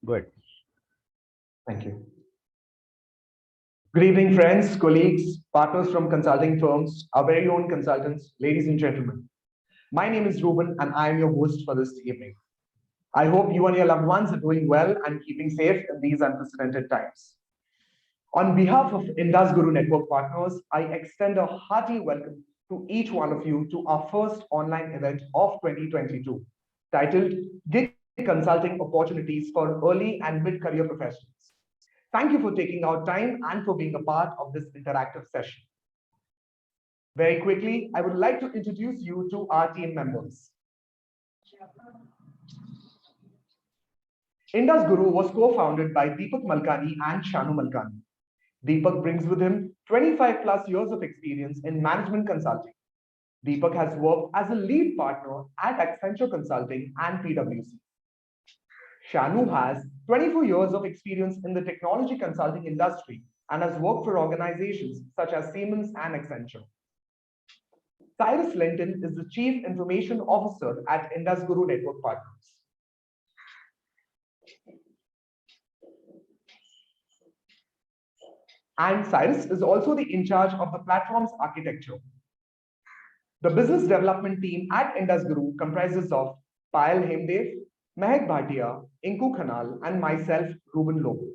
Good. Thank you. Good evening, friends, colleagues, partners from consulting firms, our very own consultants, ladies and gentlemen. My name is Ruben, and I am your host for this evening. I hope you and your loved ones are doing well and keeping safe in these unprecedented times. On behalf of IndusGuru Network partners, I extend a hearty welcome to each one of you to our first online event of 2022, titled Gig Consulting Opportunities for Early and Mid-Career Professionals. Thank you for taking out time and for being a part of this interactive session. Very quickly, I would like to introduce you to our team members. IndusGuru was co-founded by Deepak Malkani and Shanu Malkani. Deepak brings with him 25 plus years of experience in management consulting. Deepak has worked as a lead partner at Accenture Consulting and PwC. Shanu has 24 years of experience in the technology consulting industry and has worked for organizations such as Siemens and Accenture. Cyrus Linton is the Chief Information Officer at IndusGuru Network Partners. And Cyrus is also the in charge of the platform's architecture. The business development team at IndusGuru comprises of Payal Hemdev, Mehak Bhatia, Inku Khanal, and myself, Ruben Lobo.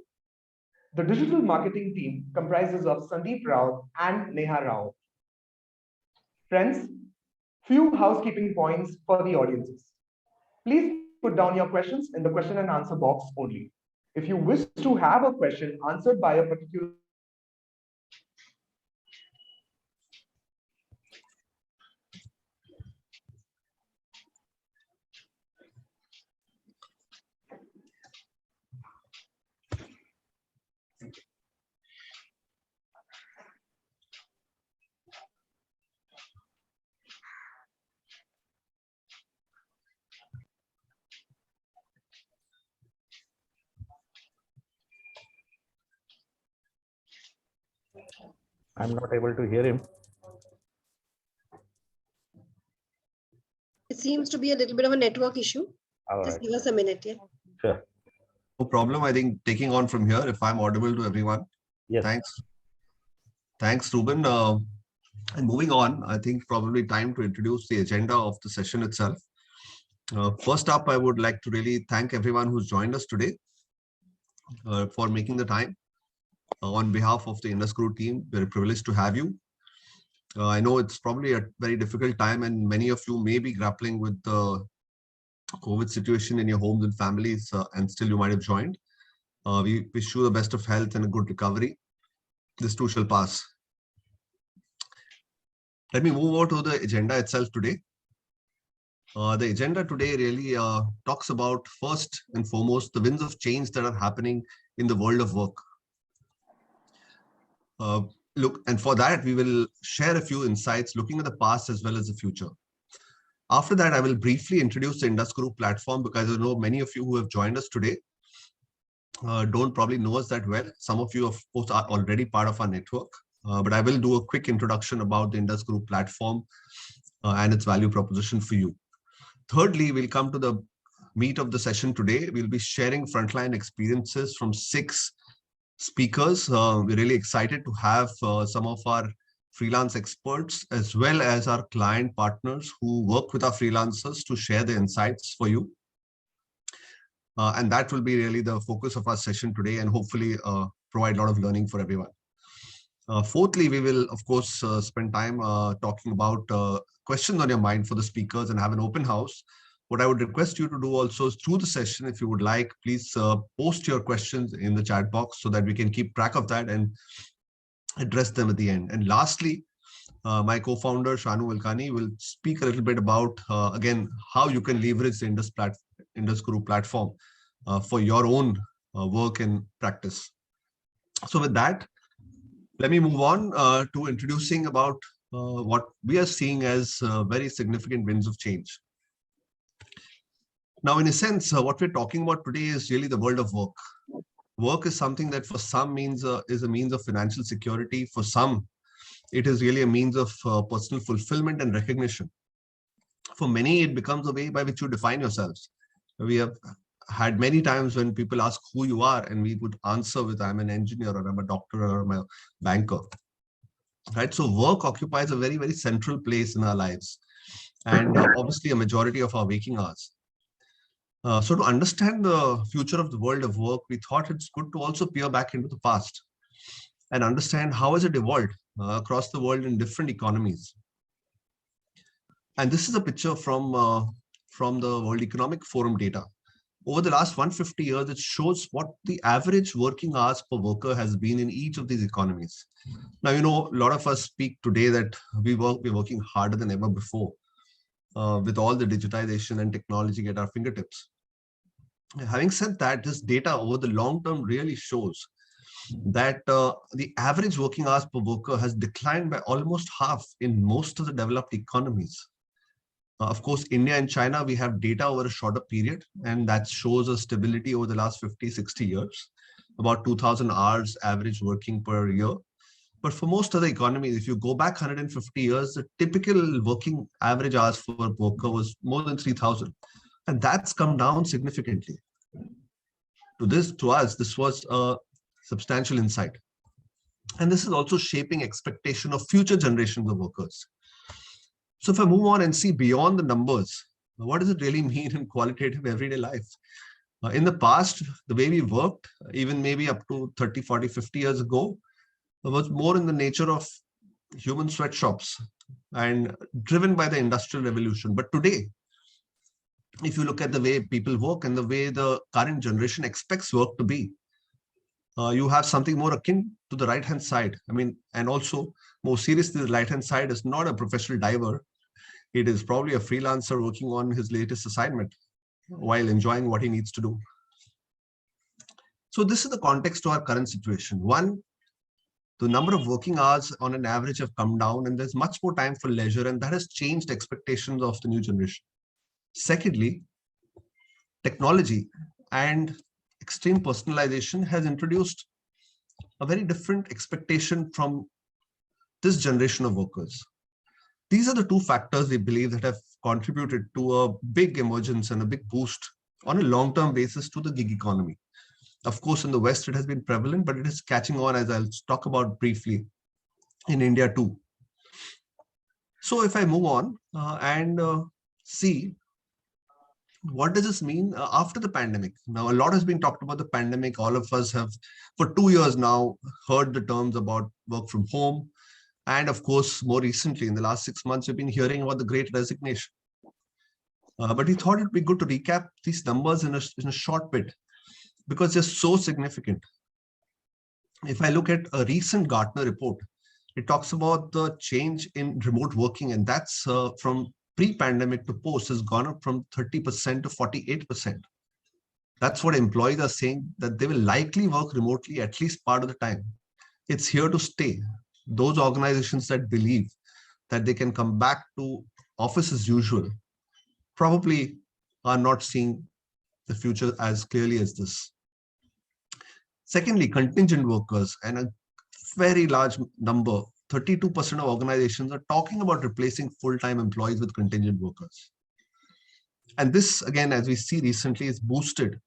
The digital marketing team comprises of Sandeep Rao and Neha Rao. Friends, few housekeeping points for the audiences. Please put down your questions in the question and answer box only. If you wish to have a question answered by a particular I'm not able to hear him. It seems to be a little bit of a network issue. All Just right. give us a minute, yeah. Sure. No problem. I think taking on from here, if I'm audible to everyone. Yes. Thanks, Ruben. And moving on, I think probably time to introduce the agenda of the session itself. First up, I would like to really thank everyone who's joined us today for making the time. On behalf of the IndusGuru team, we're privileged to have you. I know it's probably a very difficult time, and many of you may be grappling with the COVID situation in your homes and families, and still you might have joined. We wish you the best of health and a good recovery. This too shall pass. Let me move over to the agenda itself today. The agenda today really talks about, first and foremost, the winds of change that are happening in the world of work. And for that, we will share a few insights looking at the past as well as the future. After that, I will briefly introduce the IndusGuru platform, because I know many of you who have joined us today don't probably know us that well. Some of you, of course, are already part of our network, but I will do a quick introduction about the IndusGuru platform and its value proposition for you. Thirdly, we'll come to the meat of the session today. We'll be sharing frontline experiences from 6 speakers. We're really excited to have some of our freelance experts as well as our client partners who work with our freelancers to share the insights for you. And that will be really the focus of our session today, and hopefully provide a lot of learning for everyone. Fourthly, we will, of course, spend time talking about questions on your mind for the speakers and have an open house. What I would request you to do also is, through the session, if you would like, please post your questions in the chat box so that we can keep track of that and address them at the end. And lastly, my co-founder, Shanu Malkani, will speak a little bit about, again, how you can leverage the IndusGuru platform for your own work and practice. So with that, let me move on to introducing about what we are seeing as very significant winds of change. Now, in a sense, what we're talking about today is really the world of work. Work is something that for some is a means of financial security. For some, it is really a means of personal fulfillment and recognition. For many, it becomes a way by which you define yourselves. We have had many times when people ask who you are, and we would answer with, I'm an engineer, or I'm a doctor, or I'm a banker. Right? So work occupies a very, very central place in our lives, and obviously a majority of our waking hours. So to understand the future of the world of work, we thought it's good to also peer back into the past and understand how has it evolved across the world in different economies. And this is a picture from the World Economic Forum data. Over the last 150 years, it shows what the average working hours per worker has been in each of these economies. Now, a lot of us speak today that we're working harder than ever before with all the digitization and technology at our fingertips. Having said that, this data over the long term really shows that the average working hours per worker has declined by almost half in most of the developed economies. Of course, India and China, we have data over a shorter period, and that shows a stability over the last 50, 60 years, about 2,000 hours average working per year. But for most other economies, if you go back 150 years, the typical working average hours for a worker was more than 3,000. And that's come down significantly. To us, this was a substantial insight. And this is also shaping expectation of future generations of workers. So if I move on and see beyond the numbers, what does it really mean in qualitative everyday life? In the past, the way we worked, even maybe up to 30, 40, 50 years ago, was more in the nature of human sweatshops and driven by the Industrial Revolution. But today, if you look at the way people work and the way the current generation expects work to be, you have something more akin to the right-hand side. And also more seriously, the right-hand side is not a professional diver. It is probably a freelancer working on his latest assignment while enjoying what he needs to do. So this is the context to our current situation. One, the number of working hours on an average have come down, and there's much more time for leisure, and that has changed expectations of the new generation. Secondly, technology and extreme personalization has introduced a very different expectation from this generation of workers. These are the two factors we believe that have contributed to a big emergence and a big boost on a long-term basis to the gig economy. Of course, in the West, it has been prevalent, but it is catching on, as I'll talk about briefly, in India too. So if I move on and see, what does this mean after the pandemic? Now, a lot has been talked about the pandemic. All of us have, for 2 years now, heard the terms about work from home. And of course, more recently, in the last 6 months, we've been hearing about the Great Resignation. But we thought it'd be good to recap these numbers in a short bit, because they're so significant. If I look at a recent Gartner report, it talks about the change in remote working, and that's from pre-pandemic to post has gone up from 30% to 48%. That's what employees are saying, that they will likely work remotely at least part of the time. It's here to stay. Those organizations that believe that they can come back to office as usual probably are not seeing the future as clearly as this. Secondly, contingent workers, and a very large number, 32% of organizations are talking about replacing full-time employees with contingent workers. And this, again, as we see recently, is boosted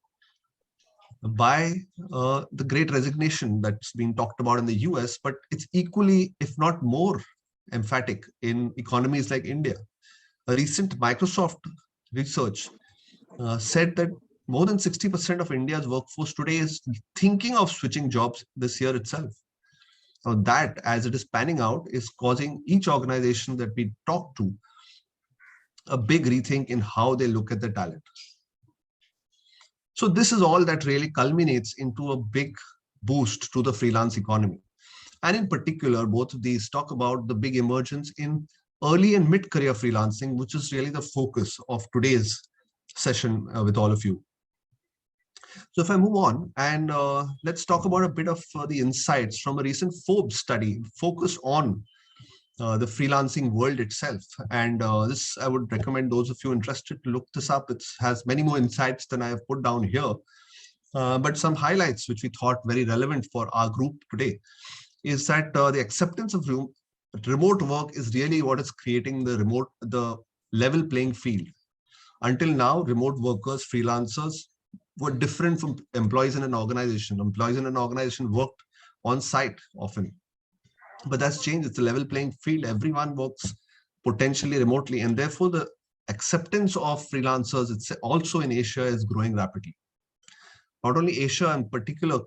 by the Great Resignation that's been talked about in the US, but it's equally, if not more, emphatic in economies like India. A recent Microsoft research said that more than 60% of India's workforce today is thinking of switching jobs this year itself. Now that, as it is panning out, is causing each organization that we talk to a big rethink in how they look at the talent. So this is all that really culminates into a big boost to the freelance economy. And in particular, both of these talk about the big emergence in early and mid-career freelancing, which is really the focus of today's session with all of you. So if I move on and let's talk about a bit of the insights from a recent Forbes study focused on the freelancing world itself. And this, I would recommend those of you interested to look this up. It has many more insights than I have put down here. But some highlights which we thought very relevant for our group today is that the acceptance of remote work is really what is creating the level playing field. Until now, remote workers, freelancers, were different from employees in an organization. Employees in an organization worked on site often, but that's changed. It's a level playing field. Everyone works potentially remotely, and therefore the acceptance of freelancers, it's also in Asia, is growing rapidly. Not only Asia, in particular,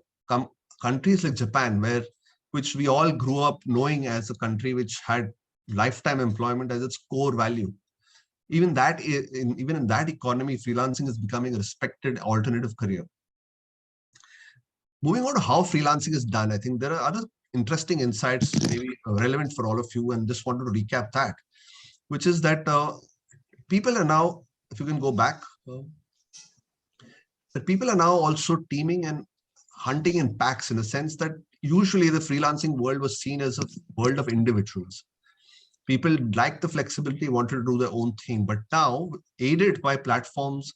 countries like Japan, which we all grew up knowing as a country which had lifetime employment as its core value. Even in that economy, freelancing is becoming a respected alternative career. Moving on to how freelancing is done, I think there are other interesting insights maybe relevant for all of you, and just wanted to recap that, which is that people are now, if you can go back, that people are now also teaming and hunting in packs, in a sense that usually the freelancing world was seen as a world of individuals. People liked the flexibility, wanted to do their own thing, but now, aided by platforms,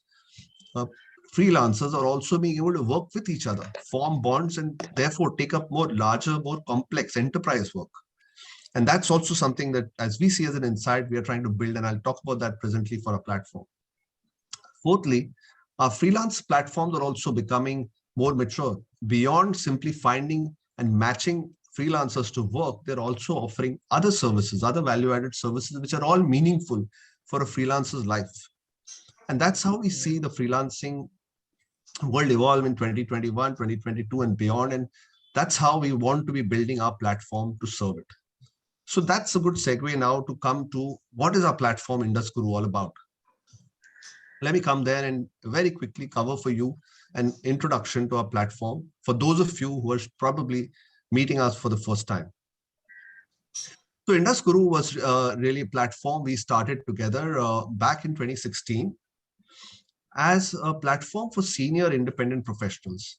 freelancers are also being able to work with each other, form bonds, and therefore take up more larger, more complex enterprise work. And that's also something that, as we see as an insight, we are trying to build, and I'll talk about that presently for our platform. Fourthly, our freelance platforms are also becoming more mature. Beyond simply finding and matching freelancers to work, they're also offering other services, other value-added services, which are all meaningful for a freelancer's life. And that's how we see the freelancing world evolve in 2021, 2022, and beyond. And that's how we want to be building our platform to serve it. So that's a good segue now to come to what is our platform IndusGuru all about. Let me come there and very quickly cover for you an introduction to our platform for those of you who are probably meeting us for the first time. So IndusGuru was really a platform we started together back in 2016 as a platform for senior independent professionals,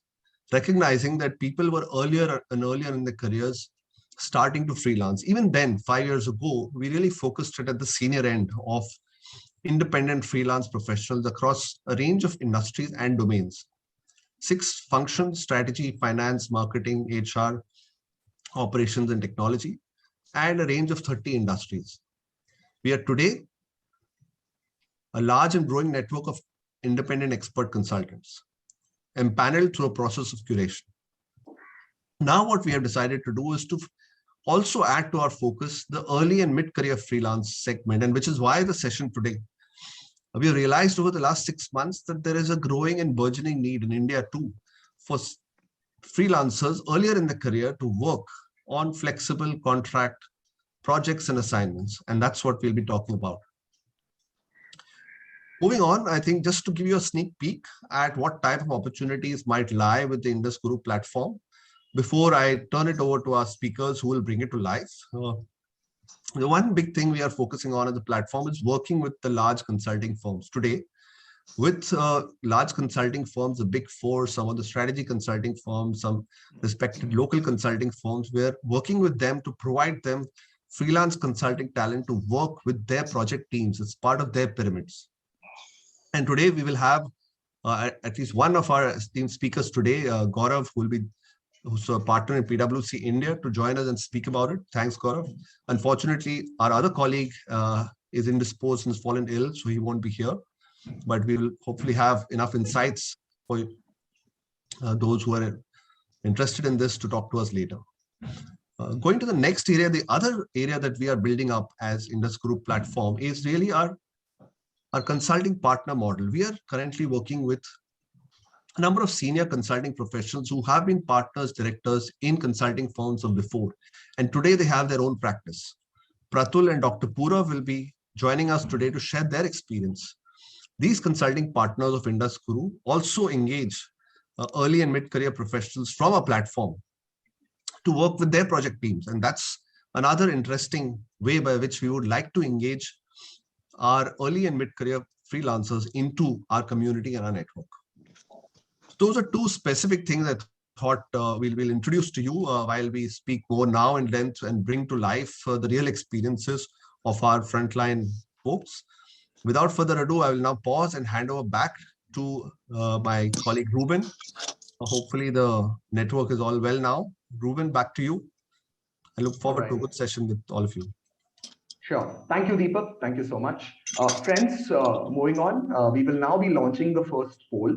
recognizing that people were earlier in their careers starting to freelance. Even then, 5 years ago, we really focused it at the senior end of independent freelance professionals across a range of industries and domains. 6 functions: strategy, finance, marketing, HR, operations, and technology, and a range of 30 industries. We are today a large and growing network of independent expert consultants, empaneled through a process of curation. Now what we have decided to do is to also add to our focus the early and mid-career freelance segment, and which is why the session today. We have realized over the last 6 months that there is a growing and burgeoning need in India too for freelancers earlier in the career to work on flexible contract projects and assignments. And that's what we'll be talking about. Moving on, I think just to give you a sneak peek at what type of opportunities might lie with the IndusGuru platform, before I turn it over to our speakers who will bring it to life. The one big thing we are focusing on as a platform is working with the large consulting firms. Today, with large consulting firms, the big 4, some of the strategy consulting firms, some respected local consulting firms, we're working with them to provide them freelance consulting talent to work with their project teams as part of their pyramids. And today we will have at least one of our esteemed speakers today, Gaurav, who's a partner in PwC India, to join us and speak about it. Thanks, Gaurav. Unfortunately, our other colleague is indisposed and has fallen ill, so he won't be here. But we will hopefully have enough insights for those who are interested in this to talk to us later. Going to the next area, the other area that we are building up as IndusGuru platform is really our consulting partner model. We are currently working with a number of senior consulting professionals who have been partners, directors in consulting firms of before, and today they have their own practice. Pratal and Dr. Puraf will be joining us today to share their experience. These consulting partners of IndusGuru also engage early and mid-career professionals from our platform to work with their project teams, and that's another interesting way by which we would like to engage our early and mid-career freelancers into our community and our network. Those are 2 specific things I thought we'll introduce to you while we speak more now in length and bring to life the real experiences of our frontline folks. Without further ado, I will now pause and hand over back to my colleague Ruben. Hopefully the network is all well now. Ruben, back to you. I look forward to a good session with all of you. Sure. Thank you, Deepak. Thank you so much. Friends, moving on, we will now be launching the first poll.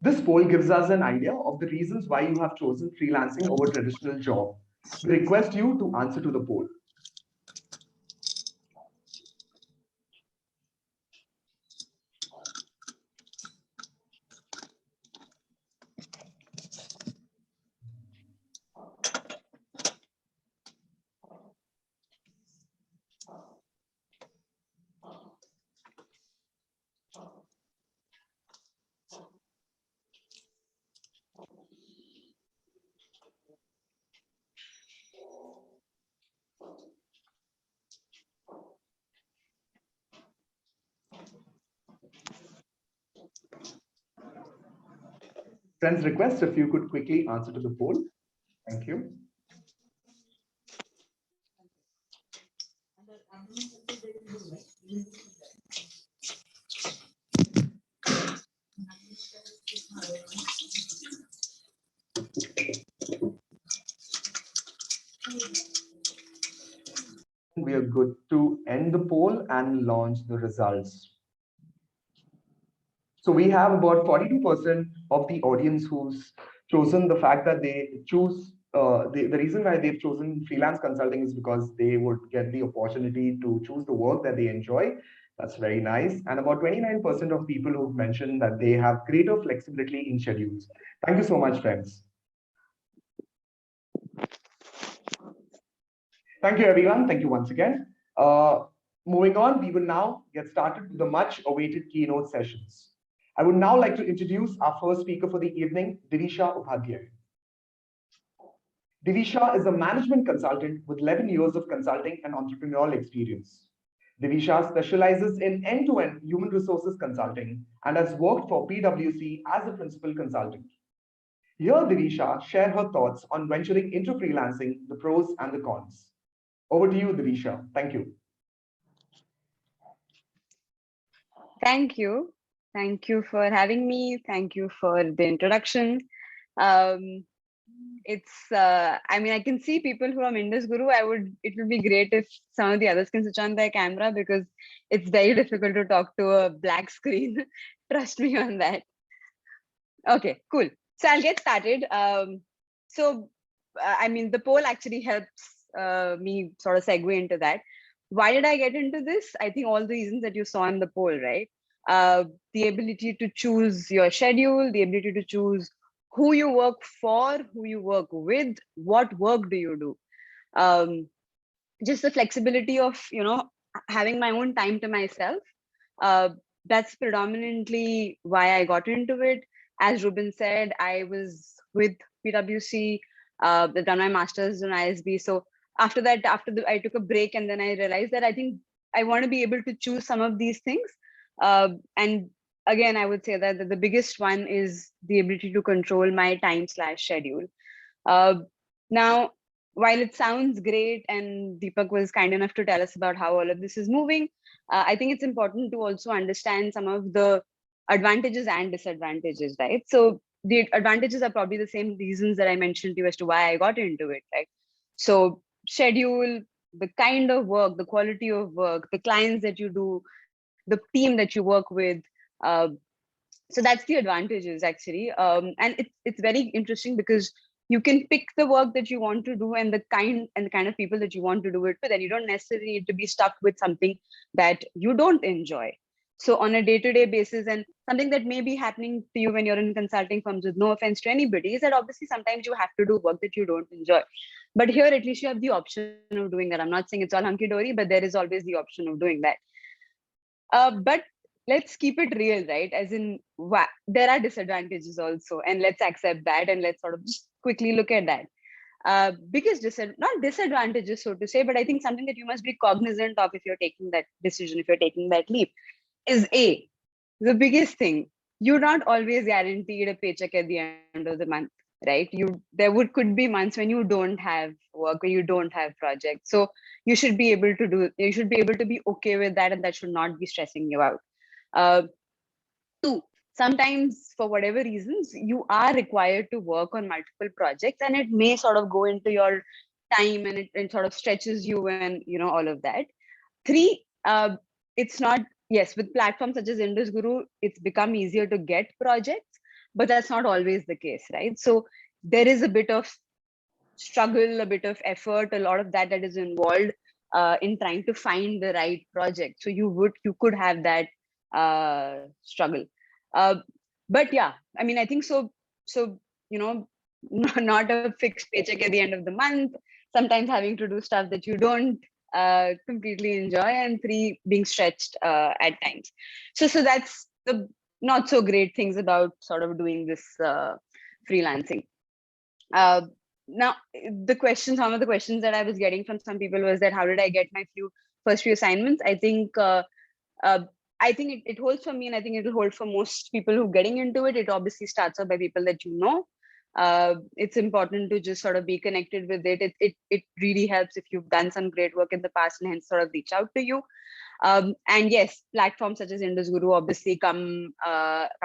This poll gives us an idea of the reasons why you have chosen freelancing over traditional job. We request you to answer to the poll. Friends, request if you could quickly answer to the poll. Thank you. We are good to end the poll and launch the results. So we have about 42% of the audience who's chosen the fact that they choose, the reason why they've chosen freelance consulting is because they would get the opportunity to choose the work that they enjoy. That's very nice. And about 29% of people who've mentioned that they have greater flexibility in schedules. Thank you so much, friends. Thank you, everyone. Thank you once again. Moving on, we will now get started with the much awaited keynote sessions. I would now like to introduce our first speaker for the evening, Divisha Upadhyay. Divisha is a management consultant with 11 years of consulting and entrepreneurial experience. Divisha specializes in end-to-end human resources consulting and has worked for PwC as a principal consultant. Here, Divisha share her thoughts on venturing into freelancing, the pros and the cons. Over to you, Divisha. Thank you. Thank you. Thank you for having me. Thank you for the introduction. I mean, I can see people from IndusGuru. It would be great if some of the others can switch on their camera because it's very difficult to talk to a black screen. Trust me on that. Okay, cool. So I'll get started. I mean, the poll actually helps me sort of segue into that. Why did I get into this? I think all the reasons that you saw in the poll, right? The ability to choose your schedule, the ability to choose who you work for, who you work with, what work do you do? Just the flexibility of, having my own time to myself. That's predominantly why I got into it. As Ruben said, I was with PwC, done my master's in ISB. So after that, I took a break and then I realized that I think I want to be able to choose some of these things. And again, I would say that the biggest one is the ability to control my time/schedule. Now, while it sounds great and Deepak was kind enough to tell us about how all of this is moving, I think it's important to also understand some of the advantages and disadvantages, right? So the advantages are probably the same reasons that I mentioned to you as to why I got into it, right? So schedule, the kind of work, the quality of work, the clients that you do, the team that you work with. So that's the advantages actually. And it's very interesting because you can pick the work that you want to do and the kind of people that you want to do it with, and you don't necessarily need to be stuck with something that you don't enjoy. So on a day-to-day basis, and something that may be happening to you when you're in consulting firms, with no offense to anybody, is that obviously sometimes you have to do work that you don't enjoy. But here, at least you have the option of doing that. I'm not saying it's all hunky-dory, but there is always the option of doing that. But let's keep it real, right? As in, there are disadvantages also, and let's accept that, and let's sort of just quickly look at that. Biggest not disadvantages, so to say, but I think something that you must be cognizant of if you're taking that decision, if you're taking that leap, is the biggest thing. You're not always guaranteed a paycheck at the end of the month, right? Could be months when you don't have work, or you don't have projects. So you should be able to be okay with that, and that should not be stressing you out. Two, sometimes for whatever reasons, you are required to work on multiple projects, and it may sort of go into your time, and it sort of stretches you, and all of that. Three, it's not, yes, with platforms such as IndusGuru, it's become easier to get projects. but that's not always the case, right? So there is a bit of struggle, a bit of effort, a lot of that is involved in trying to find the right project. So you could have that struggle. But yeah, I mean, I think so, not a fixed paycheck at the end of the month, sometimes having to do stuff that you don't completely enjoy, and 3, being stretched at times. So that's the not so great things about sort of doing this freelancing. Now, some of the questions that I was getting from some people was that how did I get my first few assignments? I think it holds for me, and I think it will hold for most people who are getting into it. It obviously starts off by people that you know. It's important to just sort of be connected with it. It really helps if you've done some great work in the past and hence sort of reach out to you. And yes, platforms such as IndusGuru obviously come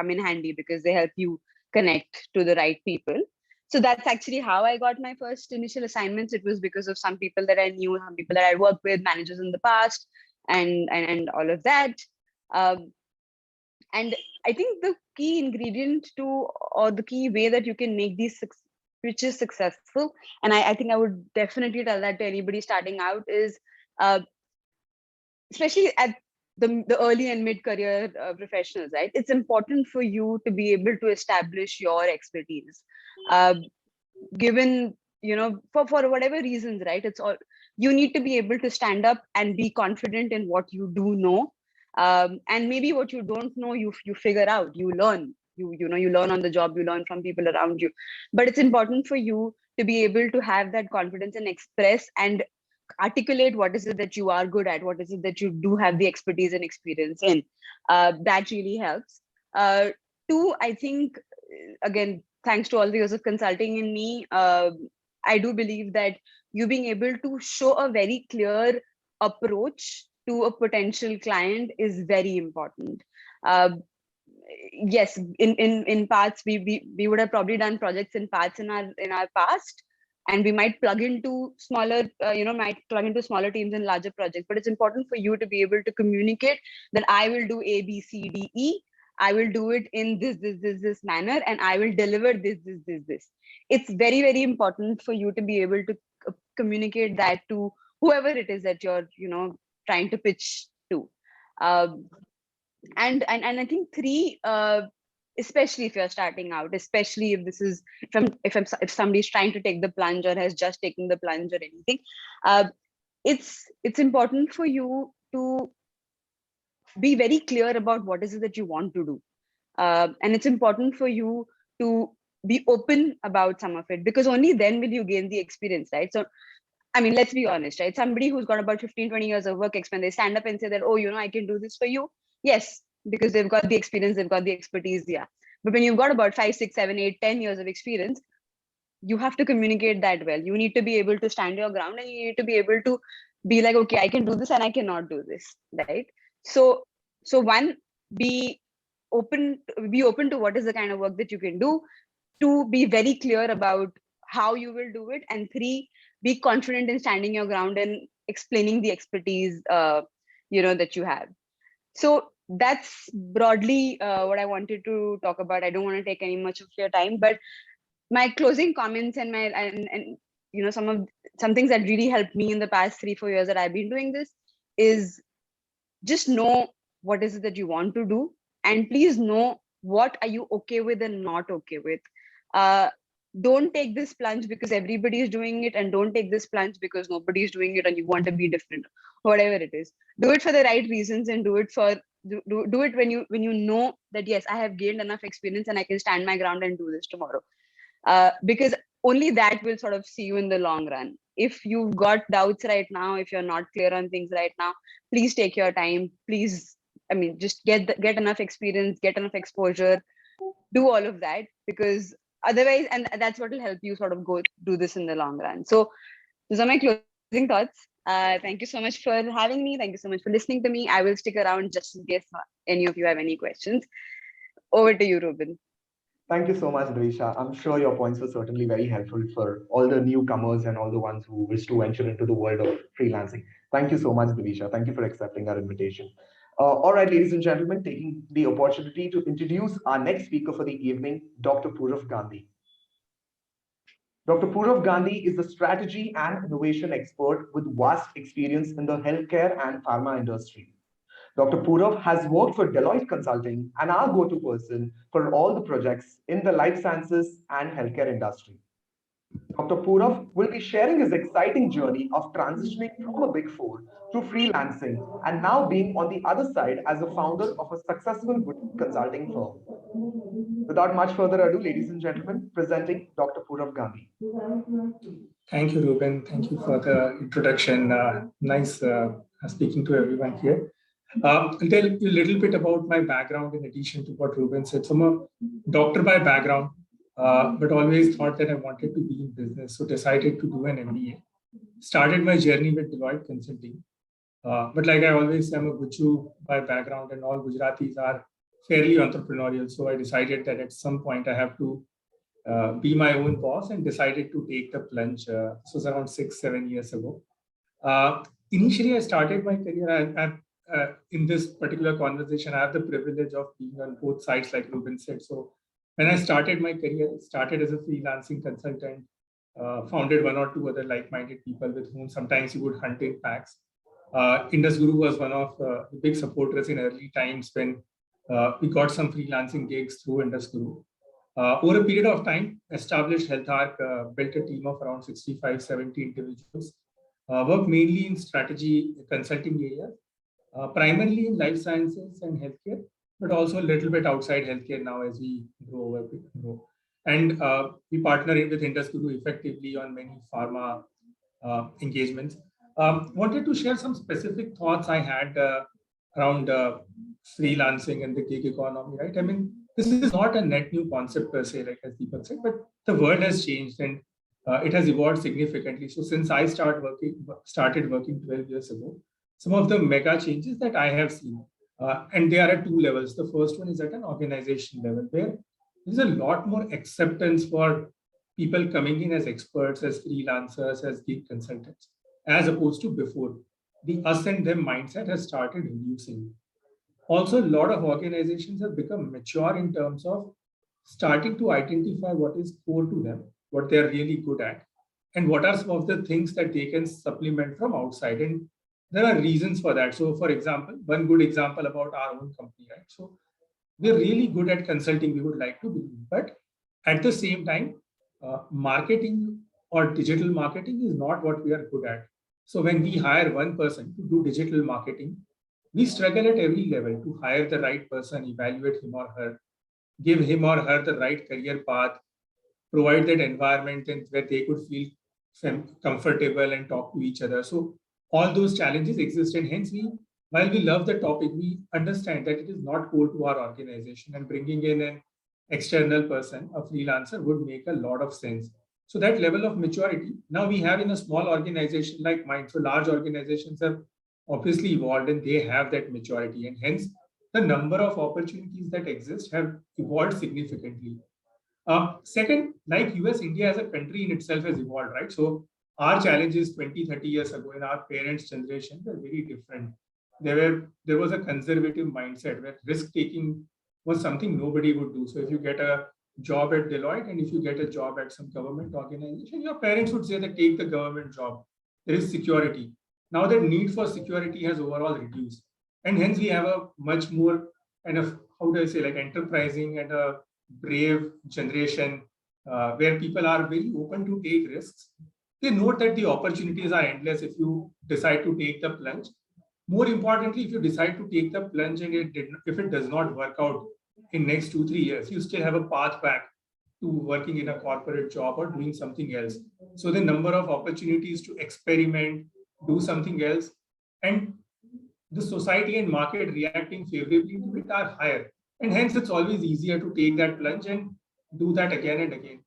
in handy because they help you connect to the right people. So that's actually how I got my first initial assignments. It was because of some people that I knew, some people that I worked with, managers in the past, and all of that. And I think the key ingredient or the key way that you can make these switches successful, and I think I would definitely tell that to anybody starting out, is especially at the early and mid-career professionals, right? It's important for you to be able to establish your expertise. Given, for whatever reasons, right? It's all, you need to be able to stand up and be confident in what you do know. And maybe what you don't know, you figure out, you learn, you learn on the job, you learn from people around you. But it's important for you to be able to have that confidence and express and articulate what is it that you are good at, what is it that you do have the expertise and experience in. That really helps. 2, I think, again, thanks to all the years of consulting in me, I do believe that you being able to show a very clear approach to a potential client is very important. Yes, in parts, we would have probably done projects in parts in our past, and we might plug into smaller, smaller teams in larger projects. But it's important for you to be able to communicate that I will do A, B, C, D, E. I will do it in this manner, and I will deliver this. It's very, very important for you to be able to communicate that to whoever it is that you're, trying to pitch to. And I think 3, especially if you're starting out, especially if this is if somebody's trying to take the plunge or has just taken the plunge or anything, it's important for you to be very clear about what is it that you want to do, and it's important for you to be open about some of it, because only then will you gain the experience, right? So I mean, let's be honest, right? Somebody who's got about 15-20 years of work experience, they stand up and say that, oh, I can do this for you. Yes, because they've got the experience, they've got the expertise, yeah. But when you've got about 5, 6, 7, 8, 10 years of experience, you have to communicate that well. You need to be able to stand your ground, and you need to be able to be like, okay, I can do this and I cannot do this, right? So one, be open to what is the kind of work that you can do. 2, be very clear about how you will do it. And 3, be confident in standing your ground and explaining the expertise that you have. So that's broadly what I wanted to talk about. I don't want to take any much of your time, but my closing comments and some things that really helped me in the past 3-4 years that I've been doing this is just know what is it that you want to do, and please know what are you okay with and not okay with. Don't take this plunge because everybody is doing it, and don't take this plunge because nobody is doing it and you want to be different. Whatever it is, do it for the right reasons, and do it when you know that, yes, I have gained enough experience and I can stand my ground and do this tomorrow. Because only that will sort of see you in the long run. If you've got doubts right now, if you're not clear on things right now, please take your time. Please, just get enough experience, get enough exposure, do all of that, because otherwise, and that's what will help you sort of go do this in the long run. So those are my closing thoughts. Thank you so much for having me. Thank you so much for listening to me. I will stick around just in case any of you have any questions. Over to you, Ruben. Thank you so much, Drisha. I'm sure your points were certainly very helpful for all the newcomers and all the ones who wish to venture into the world of freelancing. Thank you so much, Drisha. Thank you for accepting our invitation. All right, ladies and gentlemen, taking the opportunity to introduce our next speaker for the evening, Dr. Puraf Gandhi. Dr. Puraf Gandhi is a strategy and innovation expert with vast experience in the healthcare and pharma industry. Dr. Puraf has worked for Deloitte Consulting and our go-to person for all the projects in the life sciences and healthcare industry. Dr. Puraf will be sharing his exciting journey of transitioning from a Big Four to freelancing and now being on the other side as a founder of a successful boutique consulting firm. Without much further ado, ladies and gentlemen, presenting Dr. Puraf Gandhi. Thank you, Ruben. Thank you for the introduction. Nice speaking to everyone here. I'll tell you a little bit about my background in addition to what Ruben said. So I'm a doctor by background, but always thought that I wanted to be in business. So decided to do an MBA. Started my journey with Deloitte Consulting. But like I always say, I'm a Guju by background and all Gujaratis are fairly entrepreneurial. So I decided that at some point I have to be my own boss and decided to take the plunge. This was around 6-7 years ago. Initially, I started my career in this particular conversation. I have the privilege of being on both sides, like Ruben said. So when I started my career, I started as a freelancing consultant, founded one or two other like-minded people with whom sometimes you would hunt in packs. IndusGuru was one of the big supporters in early times when we got some freelancing gigs through IndusGuru. Over a period of time, established Health Arc, built a team of around 65-70 individuals, work mainly in strategy consulting areas, primarily in life sciences and healthcare, but also a little bit outside healthcare now as we grow. And we partner with IndusGuru effectively on many pharma engagements. Wanted to share some specific thoughts I had around freelancing and the gig economy, right? I mean, this is not a net new concept per se, like as Deepak said, but the world has changed and it has evolved significantly. So since I started working 12 years ago, some of the mega changes that I have seen, and they are at two levels. The first one is at an organization level, where there's a lot more acceptance for people coming in as experts, as freelancers, as gig consultants, as opposed to before. The us and them mindset has started reducing. Also, a lot of organizations have become mature in terms of starting to identify what is core to them, what they're really good at, and what are some of the things that they can supplement from outside. And there are reasons for that. So, for example, one good example about our own company, right? So, we're really good at consulting, we would like to be, but at the same time, marketing or digital marketing is not what we are good at. So, when we hire one person to do digital marketing, we struggle at every level to hire the right person, evaluate him or her, give him or her the right career path, provide that environment where they could feel comfortable and talk to each other. So all those challenges exist, and hence while we love the topic, we understand that it is not core to our organization, and bringing in an external person, a freelancer, would make a lot of sense. So that level of maturity, now we have in a small organization like mine. So large organizations have obviously evolved and they have that maturity, and hence the number of opportunities that exist have evolved significantly. Second, like US, India as a country in itself has evolved, right? So our challenges 20-30 years ago in our parents' generation were very different. There was a conservative mindset where risk-taking was something nobody would do. So if you get a job at Deloitte and if you get a job at some government organization, your parents would say that take the government job. There is security. Now the need for security has overall reduced. And hence we have a much more kind of, how do I say, like enterprising and a brave generation where people are very open to take risks. They note that the opportunities are endless if you decide to take the plunge. More importantly, if you decide to take the plunge and if it does not work out in next 2-3 years, you still have a path back to working in a corporate job or doing something else. So the number of opportunities to experiment, do something else, and the society and market reacting favorably to it are higher. And hence it's always easier to take that plunge and do that again and again.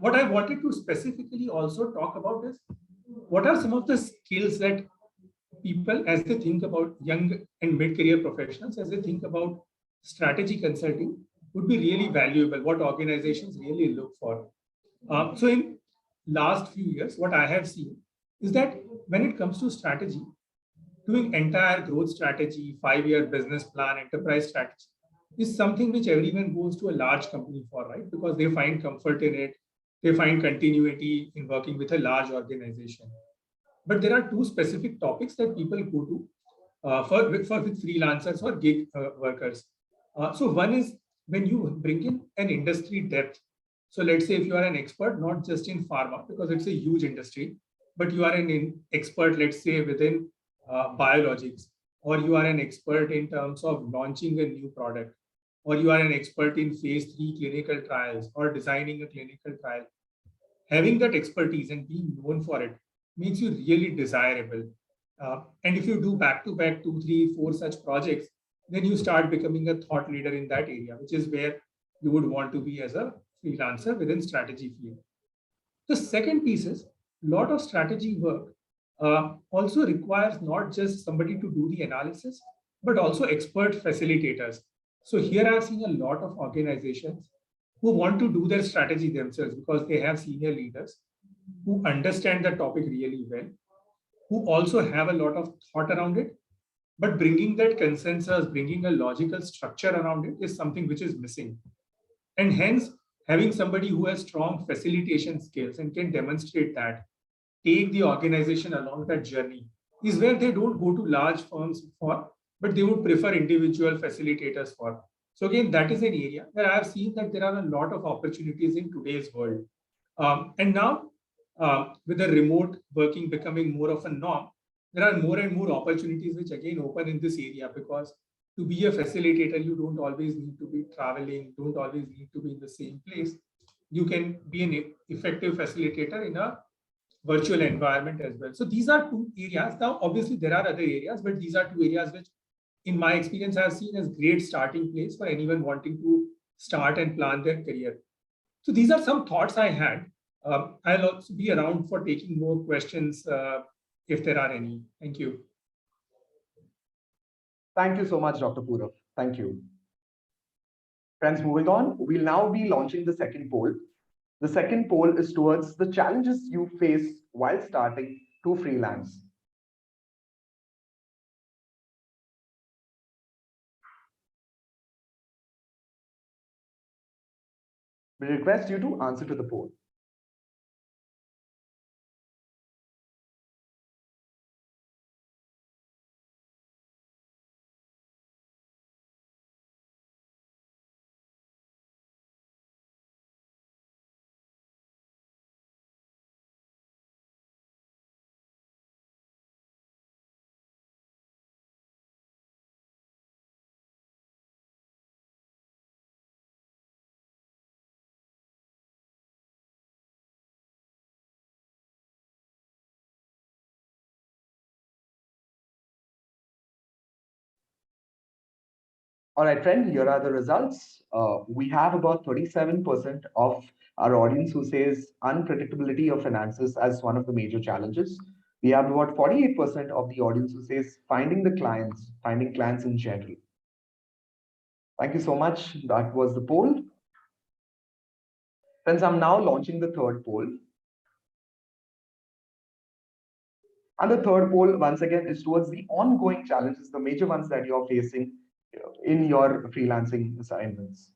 What I wanted to specifically also talk about is what are some of the skills that people, as they think about young and mid-career professionals, as they think about strategy consulting, would be really valuable, what organizations really look for. So in last few years, what I have seen is that when it comes to strategy, Doing entire growth strategy, 5-year business plan, enterprise strategy is something which everyone goes to a large company for, right? Because they find comfort in it. They find continuity in working with a large organization. But there are two specific topics that people go to with freelancers or gig workers. So one is when you bring in an industry depth. So let's say if you are an expert, not just in pharma, because it's a huge industry, but you are an expert, let's say within biologics, or you are an expert in terms of launching a new product, or you are an expert in phase 3 clinical trials or designing a clinical trial. Having that expertise and being known for it makes you really desirable. And if you do back-to-back 2, 3, 4 such projects, then you start becoming a thought leader in that area, which is where you would want to be as a freelancer within strategy field. The second piece is a lot of strategy work also requires not just somebody to do the analysis, but also expert facilitators. So here I've seen a lot of organizations who want to do their strategy themselves because they have senior leaders who understand the topic really well, who also have a lot of thought around it, but bringing that consensus, bringing a logical structure around it is something which is missing. And hence, having somebody who has strong facilitation skills and can demonstrate that, take the organization along that journey, is where they don't go to large firms for, but they would prefer individual facilitators for. So again, that is an area where I've seen that there are a lot of opportunities in today's world. And now, with the remote working becoming more of a norm, there are more and more opportunities which again open in this area, because to be a facilitator, you don't always need to be traveling, don't always need to be in the same place. You can be an effective facilitator in a virtual environment as well. So these are two areas. Now, obviously, there are other areas, but these are two areas which, in my experience, I've seen as great starting place for anyone wanting to start and plan their career. So these are some thoughts I had. I'll also be around for taking more questions if there are any. Thank you. Thank you so much, Dr. Puraf. Thank you. Friends, moving on, we'll now be launching the second poll. The second poll is towards the challenges you face while starting to freelance. We request you to answer to the poll. All right, friend, here are the results. We have about 37% of our audience who says unpredictability of finances as one of the major challenges. We have about 48% of the audience who says finding clients in general. Thank you so much. That was the poll. Friends, I'm now launching the third poll. And the third poll, once again, is towards the ongoing challenges, the major ones that you're facing in your freelancing assignments.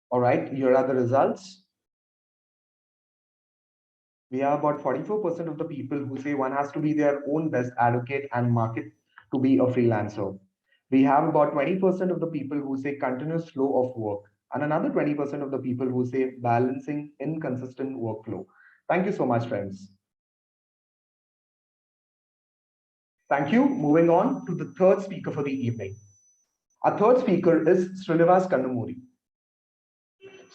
All right, here are the results. We have about 44% of the people who say one has to be their own best advocate and market to be a freelancer. We have about 20% of the people who say continuous flow of work, and another 20% of the people who say balancing inconsistent workflow. Thank you so much, friends. Thank you. Moving on to the third speaker for the evening. Our third speaker is Srinivas Kandamuri.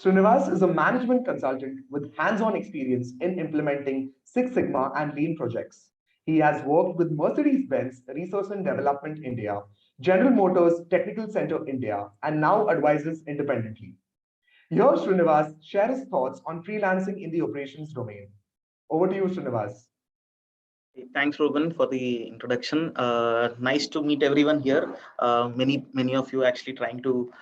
Srinivas is a management consultant with hands-on experience in implementing Six Sigma and Lean projects. He has worked with Mercedes-Benz, Research and Development India, General Motors Technical Center India, and now advises independently. Here, Srinivas share his thoughts on freelancing in the operations domain. Over to you, Srinivas. Thanks, Ruben, for the introduction. Nice to meet everyone here. Many of you actually trying to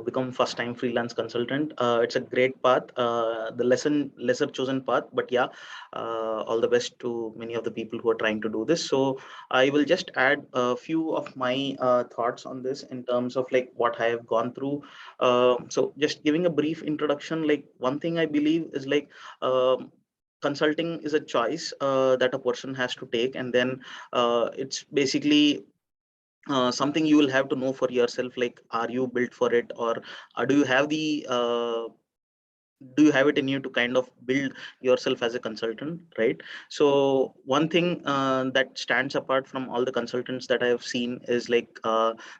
become first-time freelance consultant. It's a great path, the lesser chosen path, but yeah, all the best to many of the people who are trying to do this. So I will just add a few of my thoughts on this in terms of like what I have gone through. So just giving a brief introduction, like one thing I believe is like. Consulting is a choice that a person has to take, and then it's basically something you will have to know for yourself, like are you built for it, or do you have the do you have it in you to kind of build yourself as a consultant, right? So one thing that stands apart from all the consultants that I have seen is like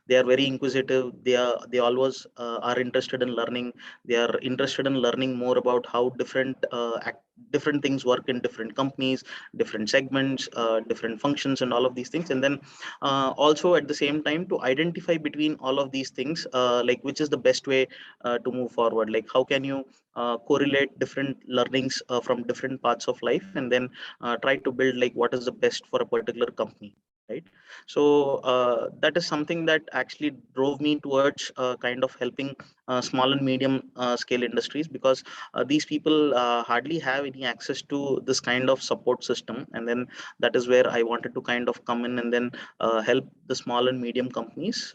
they are very inquisitive. They always are interested in learning. They are interested in learning more about how different things work in different companies, different segments, different functions, and all of these things. And then also at the same time to identify between all of these things, like which is the best way to move forward. Like how can you correlate different learnings from different parts of life, and then try to build like what is the best for a particular company, right? So that is something that actually drove me towards kind of helping small and medium scale industries, because these people hardly have any access to this kind of support system. And then that is where I wanted to kind of come in and then help the small and medium companies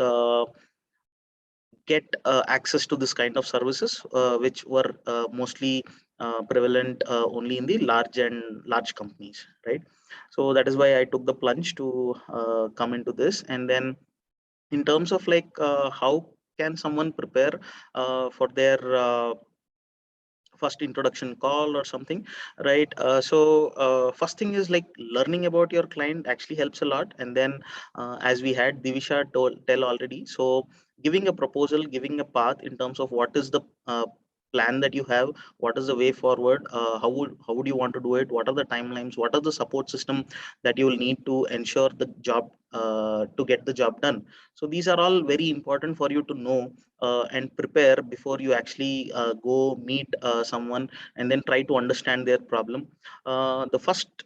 get access to this kind of services, which were mostly prevalent only in the large companies, right? So that is why I took the plunge to come into this. And then in terms of like how can someone prepare for their first introduction call or something, right? So first thing is like learning about your client actually helps a lot. And then as we had Divisha tell already, so giving a proposal, giving a path in terms of what is the plan that you have, what is the way forward, how would you want to do it, what are the timelines, what are the support system that you will need to ensure the job to get the job done. So these are all very important for you to know and prepare before you actually go meet someone and then try to understand their problem. The first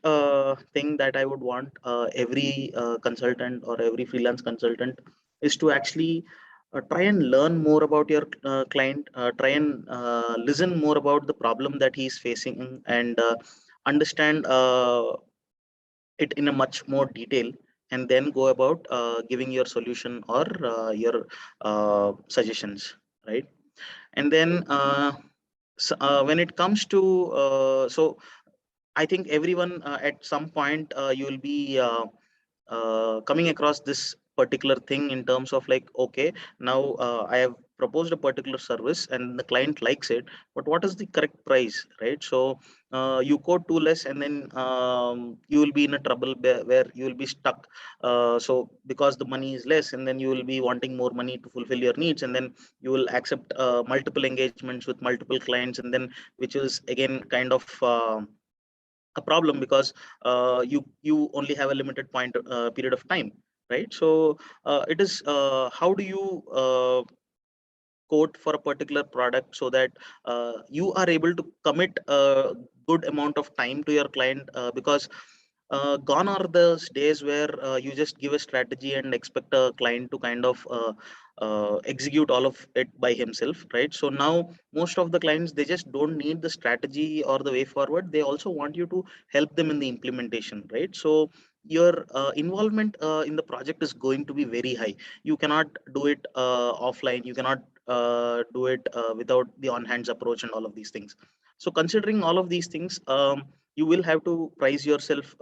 thing that I would want every consultant or every freelance consultant is to actually try and learn more about your client, try and listen more about the problem that he's facing, and understand it in a much more detail, and then go about giving your solution or your suggestions, right? And then when it comes to so I think everyone at some point you will be coming across this particular thing in terms of like, okay, now I have proposed a particular service and the client likes it, but what is the correct price, right? So you quote too less, and then you will be in a trouble where you will be stuck. So because the money is less, and then you will be wanting more money to fulfill your needs, and then you will accept multiple engagements with multiple clients, and then which is again kind of a problem, because you only have a limited period of time, right? So it is how do you quote for a particular product so that you are able to commit a good amount of time to your client, because gone are those days where you just give a strategy and expect a client to kind of execute all of it by himself, right? So now most of the clients, they just don't need the strategy or the way forward, they also want you to help them in the implementation, right? So your involvement in the project is going to be very high. You cannot do it offline, you cannot do it without the on hands approach and all of these things. So considering all of these things, you will have to price yourself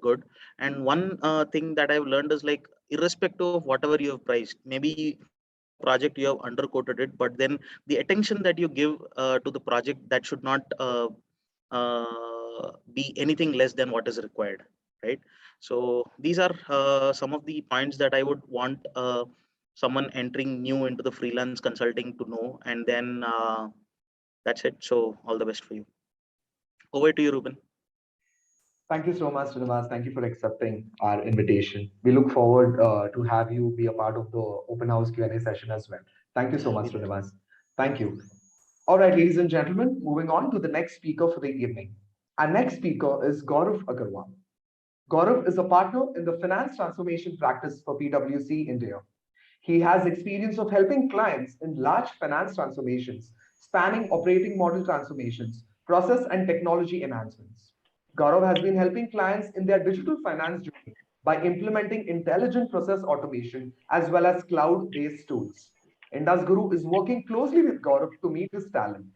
good. And one thing that I've learned is like, irrespective of whatever you have priced, maybe for a project you have underquoted it, but then the attention that you give to the project, that should not be anything less than what is required, right? So these are some of the points that I would want someone entering new into the freelance consulting to know. And then that's it. So all the best for you. Over to you, Ruben. Thank you so much, Srinivas. Thank you for accepting our invitation. We look forward to have you be a part of the open house Q&A session as well. Thank you so much, Srinivas. Thank you. All right, ladies and gentlemen, moving on to the next speaker for the evening. Our next speaker is Gaurav Agarwal. Gaurav is a partner in the finance transformation practice for PwC India. He has experience of helping clients in large finance transformations, spanning operating model transformations, process and technology enhancements. Gaurav has been helping clients in their digital finance journey by implementing intelligent process automation as well as cloud-based tools. IndusGuru is working closely with Gaurav to meet his talent.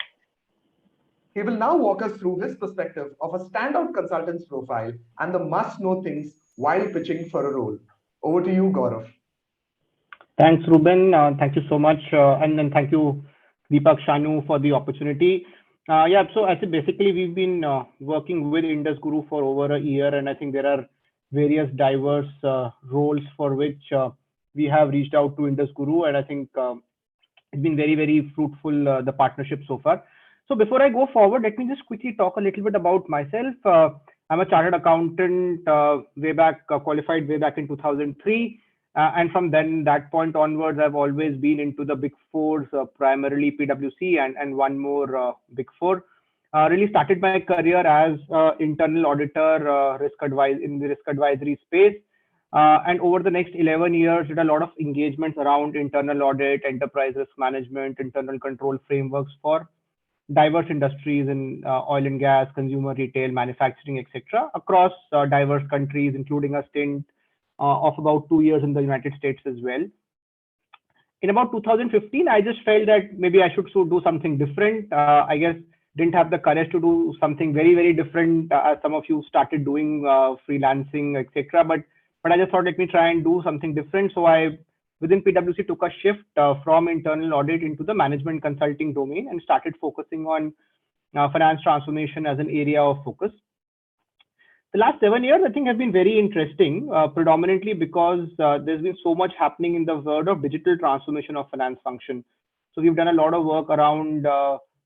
He will now walk us through his perspective of a standout consultant's profile and the must-know things while pitching for a role. Over to you, Gaurav. Thanks, Ruben. Thank you so much. And then thank you, Deepak Shanu, for the opportunity. Yeah, so I think basically we've been working with IndusGuru for over a year, and I think there are various diverse roles for which we have reached out to IndusGuru, and I think it's been very, very fruitful, the partnership so far. So before I go forward, let me just quickly talk a little bit about myself. I'm a chartered accountant, qualified way back in 2003. And from then, that point onwards, I've always been into the big fours, primarily PwC and one more big four. Really started my career as internal auditor, in the risk advisory space. And over the next 11 years, did a lot of engagements around internal audit, enterprise risk management, internal control frameworks for diverse industries in oil and gas, consumer retail, manufacturing, etc., across diverse countries, including a stint of about 2 years in the United States as well. In about 2015, I just felt that maybe I should do something different. I guess didn't have the courage to do something very, very different as some of you started doing freelancing, etc. But I just thought, let me try and do something different. So I, within PwC, took a shift from internal audit into the management consulting domain and started focusing on finance transformation as an area of focus. The last 7 years, I think, have been very interesting, predominantly because there's been so much happening in the world of digital transformation of finance function. So we've done a lot of work around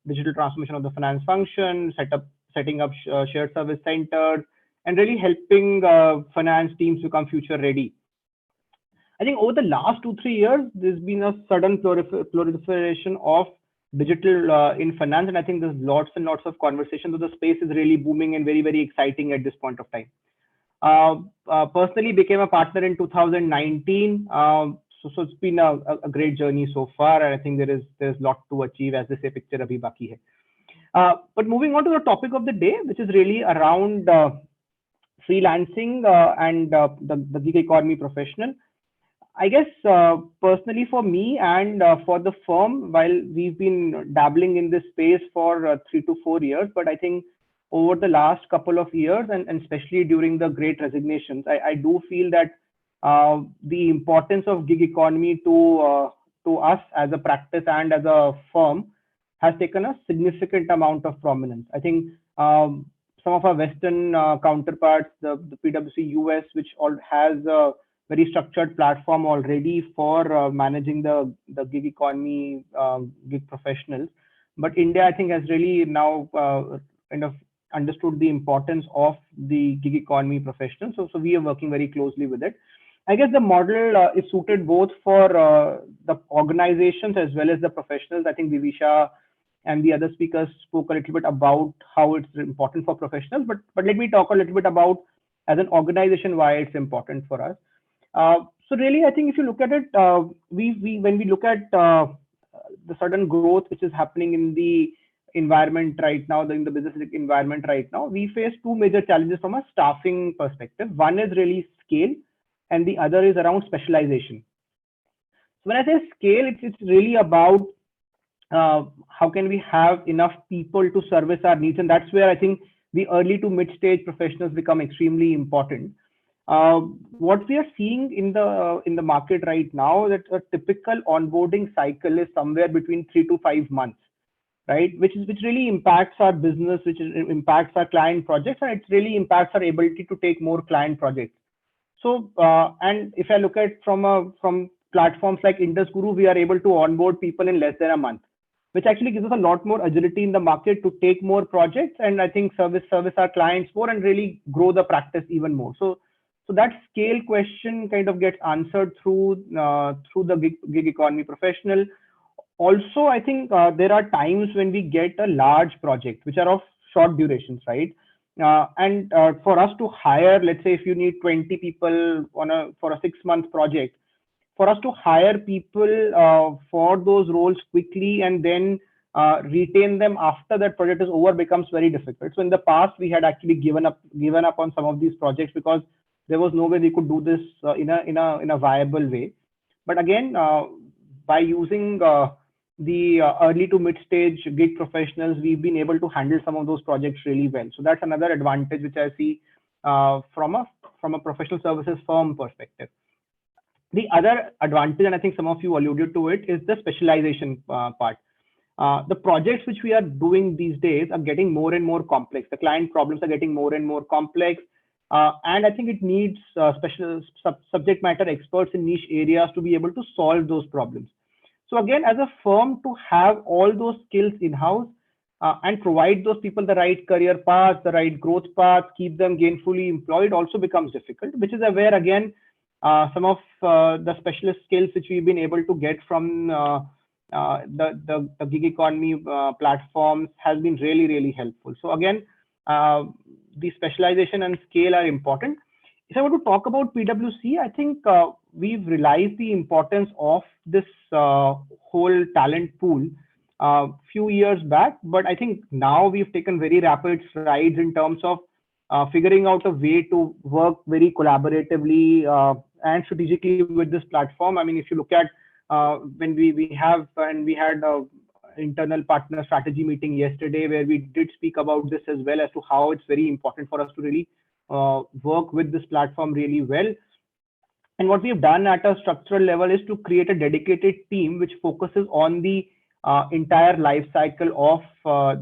digital transformation of the finance function, setting up shared service centers, and really helping finance teams become future ready. I think over the last 2-3 years, there's been a sudden proliferation of digital in finance, and I think there's lots and lots of conversation. So the space is really booming and very, very exciting at this point of time. Personally became a partner in 2019. So it's been a great journey so far, and I think there's a lot to achieve, as they say, picture abhi baki hai. But moving on to the topic of the day, which is really around freelancing and the gig economy professional. I guess personally for me and for the firm, while we've been dabbling in this space for 3 to 4 years, but I think over the last couple of years, and especially during the Great Resignations, I do feel that the importance of gig economy to us as a practice and as a firm has taken a significant amount of prominence. I think some of our Western counterparts, the PwC US, which has a very structured platform already for managing the gig economy, gig professionals. But India, I think, has really now kind of understood the importance of the gig economy professionals. So we are working very closely with it. I guess the model is suited both for the organizations as well as the professionals. I think Vivisha and the other speakers spoke a little bit about how it's important for professionals, but let me talk a little bit about, as an organization, why it's important for us. So really, I think if you look at it, when we look at the sudden growth which is happening in the environment right now, in the business environment right now, we face two major challenges from a staffing perspective. One is really scale, and the other is around specialization. So when I say scale, it's really about how can we have enough people to service our needs, and that's where I think the early to mid-stage professionals become extremely important. What we are seeing in the market right now, that a typical onboarding cycle is somewhere between 3 to 5 months, right? Which really impacts our business, which impacts our client projects, and it really impacts our ability to take more client projects. So, and if I look at from platforms like IndusGuru, we are able to onboard people in less than a month, which actually gives us a lot more agility in the market to take more projects, and I think service our clients more and really grow the practice even more. So that scale question kind of gets answered through the gig economy professional. Also, I think there are times when we get a large project which are of short durations, right? And for us to hire, let's say if you need 20 people for a 6-month project, for us to hire people for those roles quickly and then retain them after that project is over becomes very difficult. So in the past, we had actually given up on some of these projects because there was no way we could do this in a viable way. But again, by using the early to mid stage gig professionals, we've been able to handle some of those projects really well. So that's another advantage which I see from a professional services firm perspective. The other advantage, and I think some of you alluded to it, is the specialization part. The projects which we are doing these days are getting more and more complex. The client problems are getting more and more complex. And I think it needs special subject matter experts in niche areas to be able to solve those problems. So again, as a firm, to have all those skills in-house and provide those people the right career paths, the right growth paths, keep them gainfully employed also becomes difficult, which is where again, some of the specialist skills which we've been able to get from the gig economy platforms has been really, really helpful. So again, the specialization and scale are important. If I were to talk about PwC, I think we've realized the importance of this whole talent pool few years back, but I think now we've taken very rapid strides in terms of figuring out a way to work very collaboratively and strategically with this platform. I mean, if you look at when we had an internal partner strategy meeting yesterday where we did speak about this as well as to how it's very important for us to really work with this platform really well. And what we have done at a structural level is to create a dedicated team which focuses on the entire life cycle of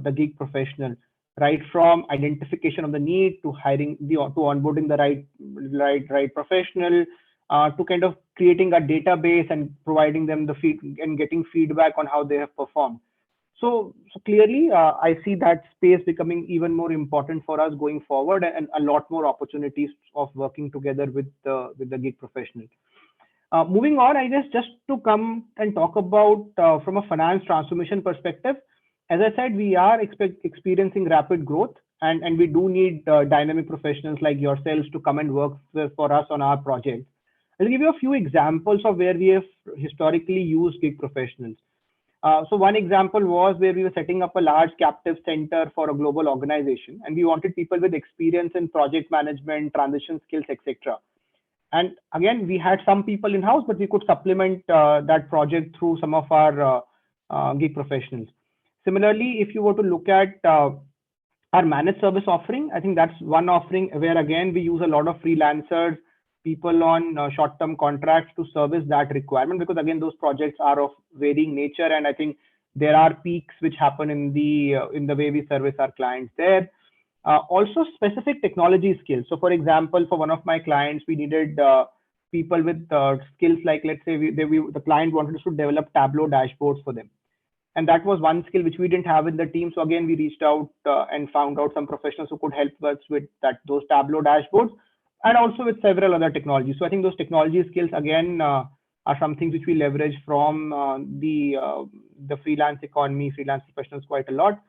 the gig professional, right from identification of the need to hiring to onboarding the right professional, to kind of creating a database and providing them the feed and getting feedback on how they have performed. So clearly, I see that space becoming even more important for us going forward, and a lot more opportunities of working together with the gig professional. Moving on, I guess just to come and talk about from a finance transformation perspective, as I said, we are experiencing rapid growth, and we do need dynamic professionals like yourselves to come and work for us on our project. I'll give you a few examples of where we have historically used gig professionals. So one example was where we were setting up a large captive center for a global organization, and we wanted people with experience in project management, transition skills, etc. And again, we had some people in-house, but we could supplement that project through some of our gig professionals. Similarly, if you were to look at our managed service offering, I think that's one offering where again, we use a lot of freelancers, people on short-term contracts to service that requirement, because again, those projects are of varying nature, and I think there are peaks which happen in the way we service our clients there. Also specific technology skills. So for example, for one of my clients, we needed people with skills like, let's say the client wanted us to develop Tableau dashboards for them. And that was one skill which we didn't have in the team. So again, we reached out and found out some professionals who could help us with those Tableau dashboards, and also with several other technologies. So I think those technology skills again are some things which we leverage from the freelance economy, freelance professionals quite a lot.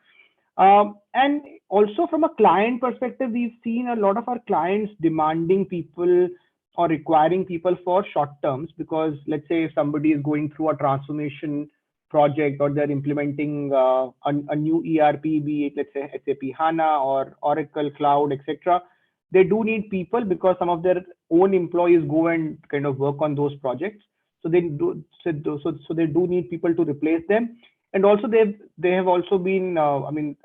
And also from a client perspective, we've seen a lot of our clients demanding people or requiring people for short terms, because let's say if somebody is going through a transformation project or they're implementing a new ERP, be it let's say SAP HANA or Oracle Cloud, etc. They do need people because some of their own employees go and kind of work on those projects. So they do need people to replace them. And also they have also been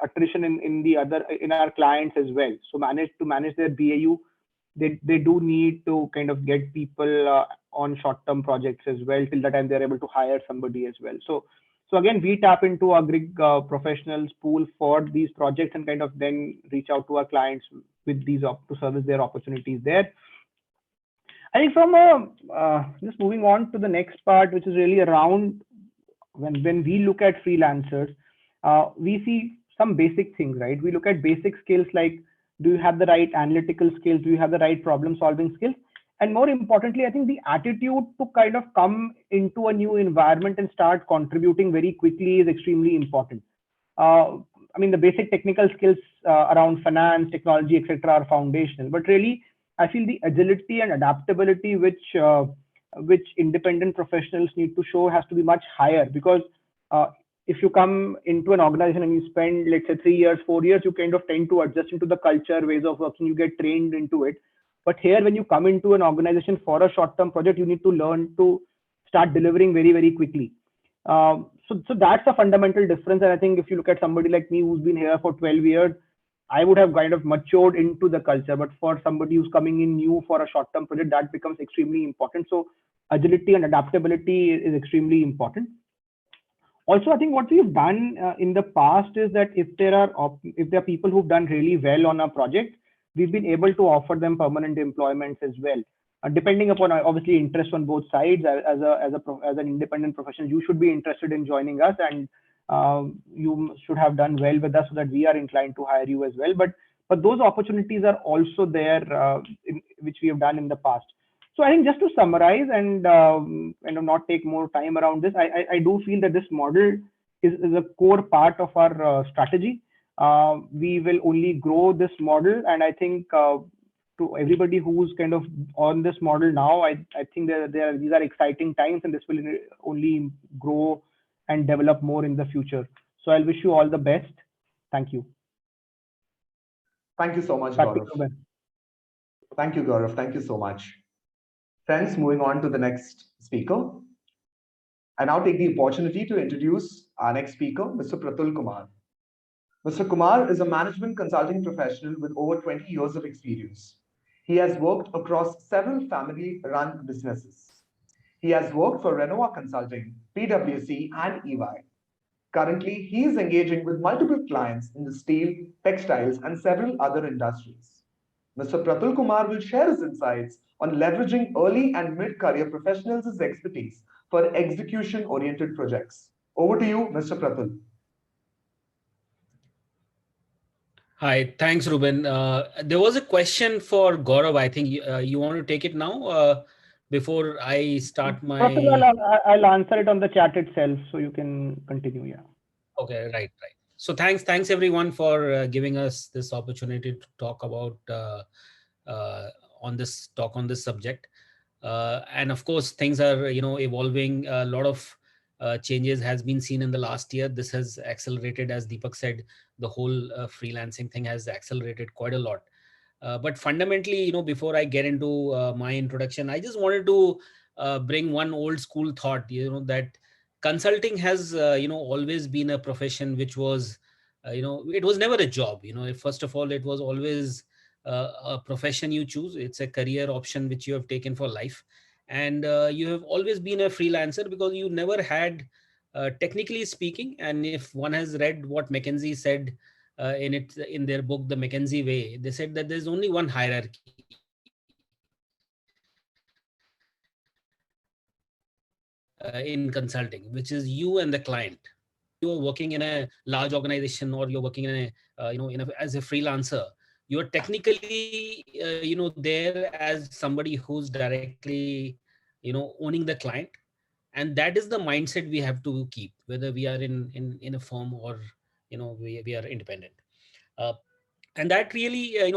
attrition in our clients as well. So to manage their BAU, they do need to kind of get people on short-term projects as well till the time they're able to hire somebody as well. So again, we tap into our gig professionals pool for these projects and kind of then reach out to our clients with these to service their opportunities there. I think from just moving on to the next part, which is really around when we look at freelancers, we see some basic things, right? We look at basic skills like, do you have the right analytical skills? Do you have the right problem solving skills? And more importantly, I think the attitude to kind of come into a new environment and start contributing very quickly is extremely important. I mean, the basic technical skills around finance, technology, etc., are foundational. But really, I feel the agility and adaptability which independent professionals need to show has to be much higher, because if you come into an organization and you spend, let's say, 3 years, 4 years, you kind of tend to adjust into the culture, ways of working, you get trained into it. But here, when you come into an organization for a short-term project, you need to learn to start delivering very, very quickly. So that's a fundamental difference. And I think if you look at somebody like me who's been here for 12 years, I would have kind of matured into the culture. But for somebody who's coming in new for a short-term project, that becomes extremely important. So agility and adaptability is extremely important. Also, I think what we've done in the past is that if there are people who've done really well on a project, we've been able to offer them permanent employments as well. Depending upon obviously interest on both sides, as an independent professional, you should be interested in joining us, and you should have done well with us so that we are inclined to hire you as well. But those opportunities are also there, which we have done in the past. So I think just to summarize and not take more time around this, I do feel that this model is a core part of our strategy. We will only grow this model, and I think to everybody who's kind of on this model now, I think these are exciting times, and this will only grow and develop more in the future. So I'll wish you all the best. Thank you. Thank you so much, Gaurav. Thank you, Gaurav. Thank you so much. Friends, moving on to the next speaker. I now take the opportunity to introduce our next speaker, Mr. Pratal Kumar. Mr. Kumar is a management consulting professional with over 20 years of experience. He has worked across several family-run businesses. He has worked for Renova Consulting, PwC, and EY. Currently, he is engaging with multiple clients in the steel, textiles, and several other industries. Mr. Pratal Kumar will share his insights on leveraging early and mid-career professionals' expertise for execution-oriented projects. Over to you, Mr. Pratal. Hi, thanks, Ruben. There was a question for Gaurav. I think you want to take it now before I start my... I'll answer it on the chat itself, so you can continue. Yeah. Okay, right. So thanks everyone for giving us this opportunity to talk about on this subject. And of course, things are evolving. A lot of changes has been seen in the last year. This has accelerated, as Deepak said. The whole freelancing thing has accelerated quite a lot. But fundamentally, before I get into my introduction, I just wanted to bring one old school thought. That consulting has always been a profession which was it was never a job. First of all, it was always a profession you choose. It's a career option which you have taken for life, and you have always been a freelancer because you never had, technically speaking, and if one has read what McKinsey said in their book, The McKinsey Way, they said that there's only one hierarchy. In consulting, which is you and the client. You're working in a large organization, or you're working in a as a freelancer. You're technically there as somebody who's directly owning the client, and that is the mindset we have to keep, whether we are in a firm or we are independent. And that really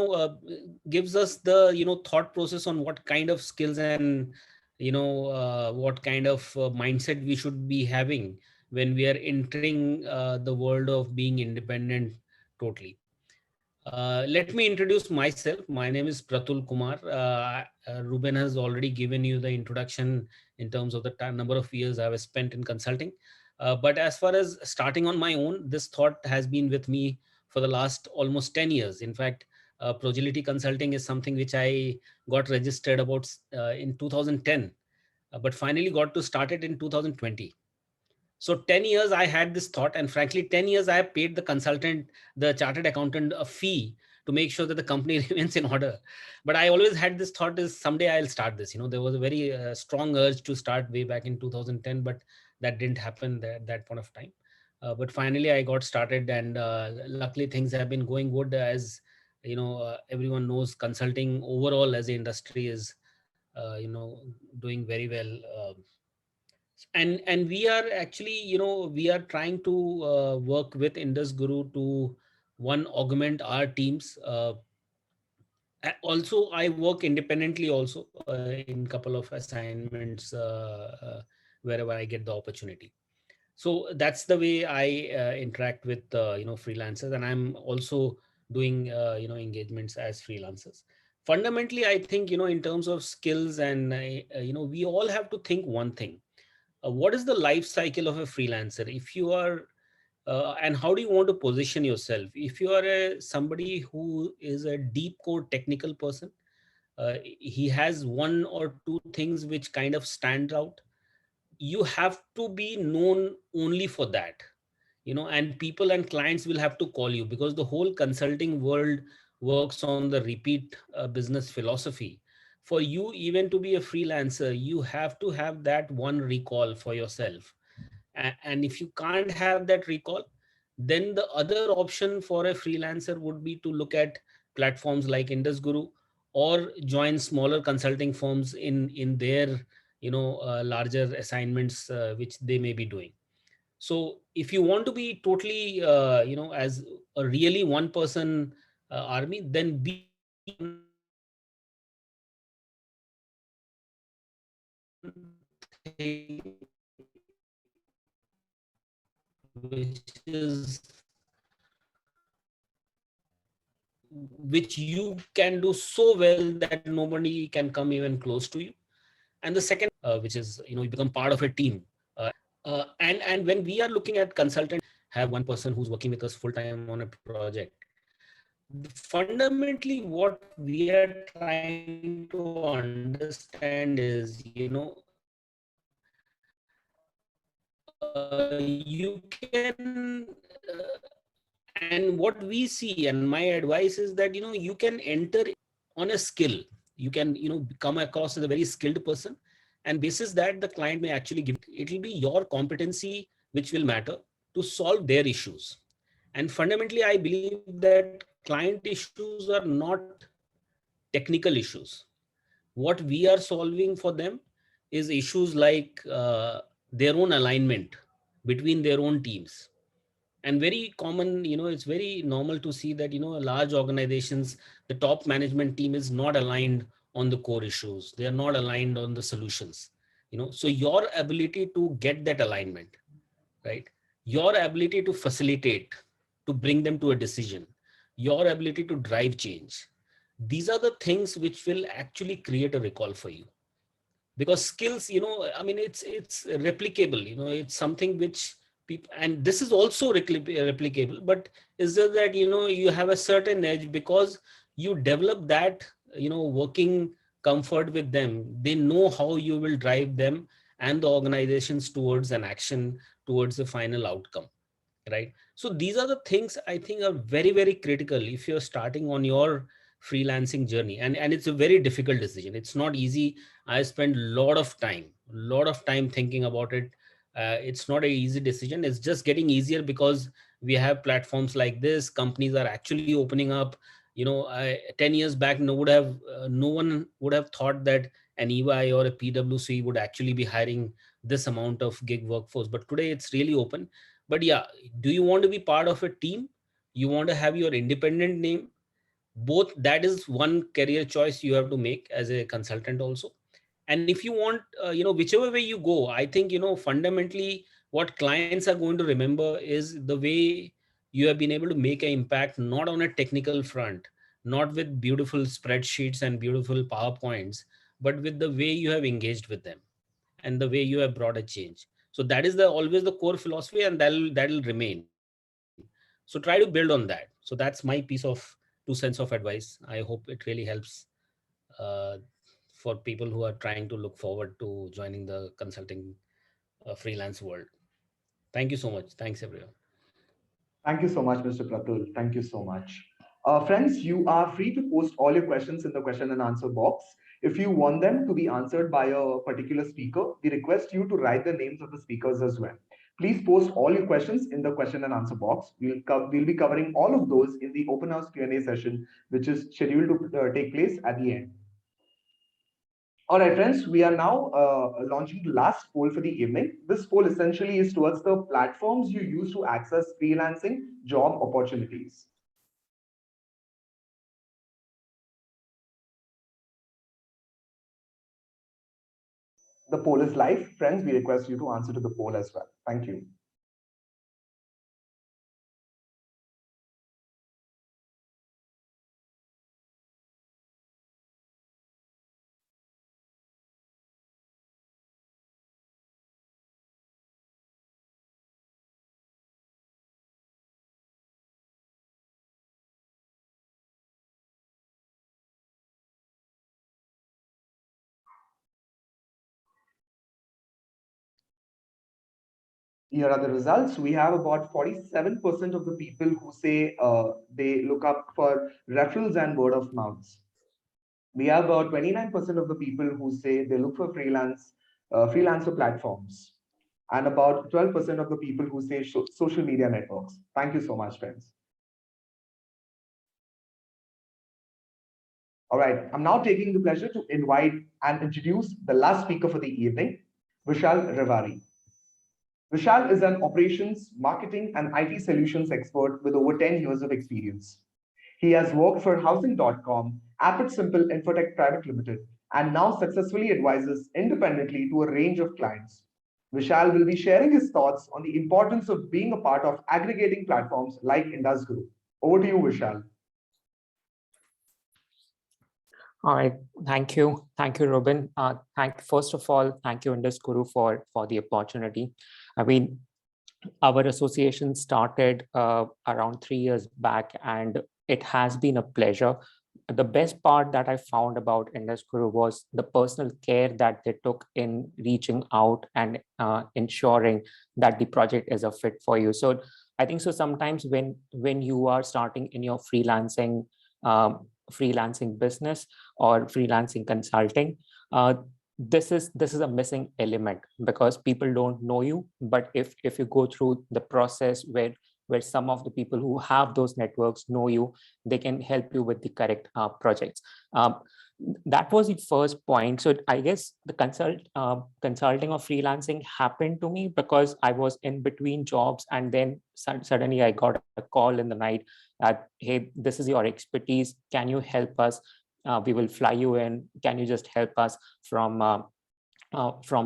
gives us the thought process on what kind of skills and what kind of mindset we should be having when we are entering the world of being independent totally. Let me introduce myself. My name is Pratal Kumar. Ruben has already given you the introduction in terms of the number of years I have spent in consulting. But as far as starting on my own, this thought has been with me for the last almost 10 years. In fact, Progility Consulting is something which I got registered about in 2010, but finally got to start it in 2020. So 10 years I had this thought, and frankly, 10 years I have paid the consultant, the chartered accountant, a fee to make sure that the company remains in order. But I always had this thought is someday I'll start this. There was a very strong urge to start way back in 2010, but that didn't happen at that point of time. But finally, I got started, and luckily things have been going good. As everyone knows, consulting overall as an industry is doing very well. And we are actually, we are trying to work with IndusGuru to one, augment our teams. Also, I work independently also in couple of assignments wherever I get the opportunity. So that's the way I interact with freelancers, and I'm also doing engagements as freelancers. Fundamentally, I think in terms of skills, and we all have to think one thing: what is the life cycle of a freelancer? If you are and how do you want to position yourself? If you are somebody who is a deep core technical person, he has one or two things which kind of stand out. You have to be known only for that, and people and clients will have to call you, because the whole consulting world works on the repeat business philosophy. For you even to be a freelancer, you have to have that one recall for yourself. And if you can't have that recall, then the other option for a freelancer would be to look at platforms like IndusGuru, or join smaller consulting firms in their larger assignments which they may be doing. So if you want to be totally as a really one person army, then be which is which you can do so well that nobody can come even close to you. And the second, which is you become part of a team. And when we are looking at consultant, have one person who's working with us full time on a project. Fundamentally, what we are trying to understand is, you can, and what we see, and my advice is that, you can enter on a skill. You can, come across as a very skilled person, and basis that the client may actually give it will be your competency which will matter to solve their issues. And fundamentally, I believe that client issues are not technical issues. What we are solving for them is issues like their own alignment between their own teams. And very common, it's very normal to see that, large organizations, the top management team is not aligned on the core issues. They are not aligned on the solutions. So your ability to get that alignment, right? Your ability to facilitate, to bring them to a decision, your ability to drive change. These are the things which will actually create a recall for you. Because skills, I mean, it's replicable, it's something which people, and this is also replicable, but is just that, you have a certain edge because you develop that, working comfort with them. They know how you will drive them and the organizations towards an action, towards the final outcome, right? So these are the things I think are very, very critical if you're starting on your freelancing journey. And it's a very difficult decision. It's not easy. I spent a lot of time thinking about it. It's not an easy decision. It's just getting easier because we have platforms like this. Companies are actually opening up. 10 years back, no one would have thought that an EY or a PwC would actually be hiring this amount of gig workforce. But today it's really open. But yeah, do you want to be part of a team? You want to have your independent name? Both, that is one career choice you have to make as a consultant also. And if you want, whichever way you go, I think, fundamentally what clients are going to remember is the way you have been able to make an impact, not on a technical front, not with beautiful spreadsheets and beautiful PowerPoints, but with the way you have engaged with them and the way you have brought a change. So that is always the core philosophy, and that'll remain. So try to build on that. So that's my piece of 2 cents of advice. I hope it really helps uh, for people who are trying to look forward to joining the consulting freelance world. Thank you so much. Thanks, everyone. Thank you so much, Mr. Pratul. Thank you so much. Friends, you are free to post all your questions in the question and answer box. If you want them to be answered by a particular speaker, we request you to write the names of the speakers as well. Please post all your questions in the question and answer box. We'll be covering all of those in the open house Q&A session, which is scheduled to take place at the end. All right, friends, we are now launching the last poll for the evening. This poll essentially is towards the platforms you use to access freelancing job opportunities. The poll is live. Friends, we request you to answer to the poll as well. Thank you. Here are the results. We have about 47% of the people who say they look up for referrals and word of mouths. We have about 29% of the people who say they look for freelancer platforms, and about 12% of the people who say social media networks. Thank you so much, friends. All right, I'm now taking the pleasure to invite and introduce the last speaker for the evening, Vishal Revari. Vishal is an operations, marketing, and IT solutions expert with over 10 years of experience. He has worked for Housing.com, Appet Simple Infotech Private Limited, and now successfully advises independently to a range of clients. Vishal will be sharing his thoughts on the importance of being a part of aggregating platforms like IndusGuru. Over to you, Vishal. All right, thank you, Robin. First of all, thank you, IndusGuru, for the opportunity. I mean, our association started around 3 years back, and it has been a pleasure. The best part that I found about IndusGuru was the personal care that they took in reaching out and ensuring that the project is a fit for you. So I think so sometimes when you are starting in your freelancing business or freelancing consulting, this is a missing element, because people don't know you. But if you go through the process where some of the people who have those networks know you, they can help you with the correct projects. That was the first point. So I guess the consulting or freelancing happened to me because I was in between jobs, and then suddenly I got a call in the night that, hey, this is your expertise. Can you help us? We will fly you in. Can you just help us from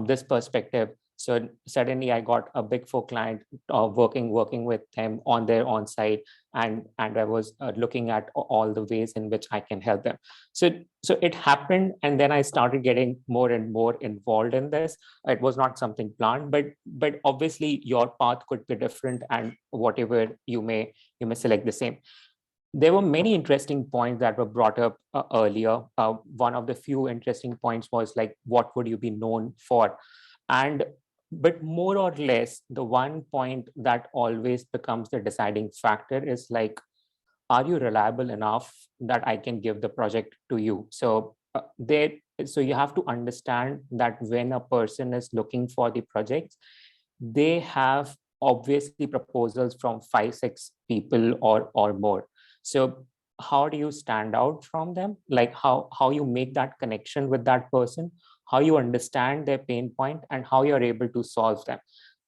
this perspective? So suddenly I got a Big Four client working with them on their on-site, and I was looking at all the ways in which I can help them. So it happened, and then I started getting more and more involved in this. It was not something planned, but obviously your path could be different, and whatever you may select the same. There were many interesting points that were brought up earlier. One of the few interesting points was like, what would you be known for? But more or less, the one point that always becomes the deciding factor is like, are you reliable enough that I can give the project to you? So so you have to understand that when a person is looking for the projects, they have obviously proposals from 5-6 people or more. So how do you stand out from them? Like how you make that connection with that person, how you understand their pain point, and how you're able to solve them,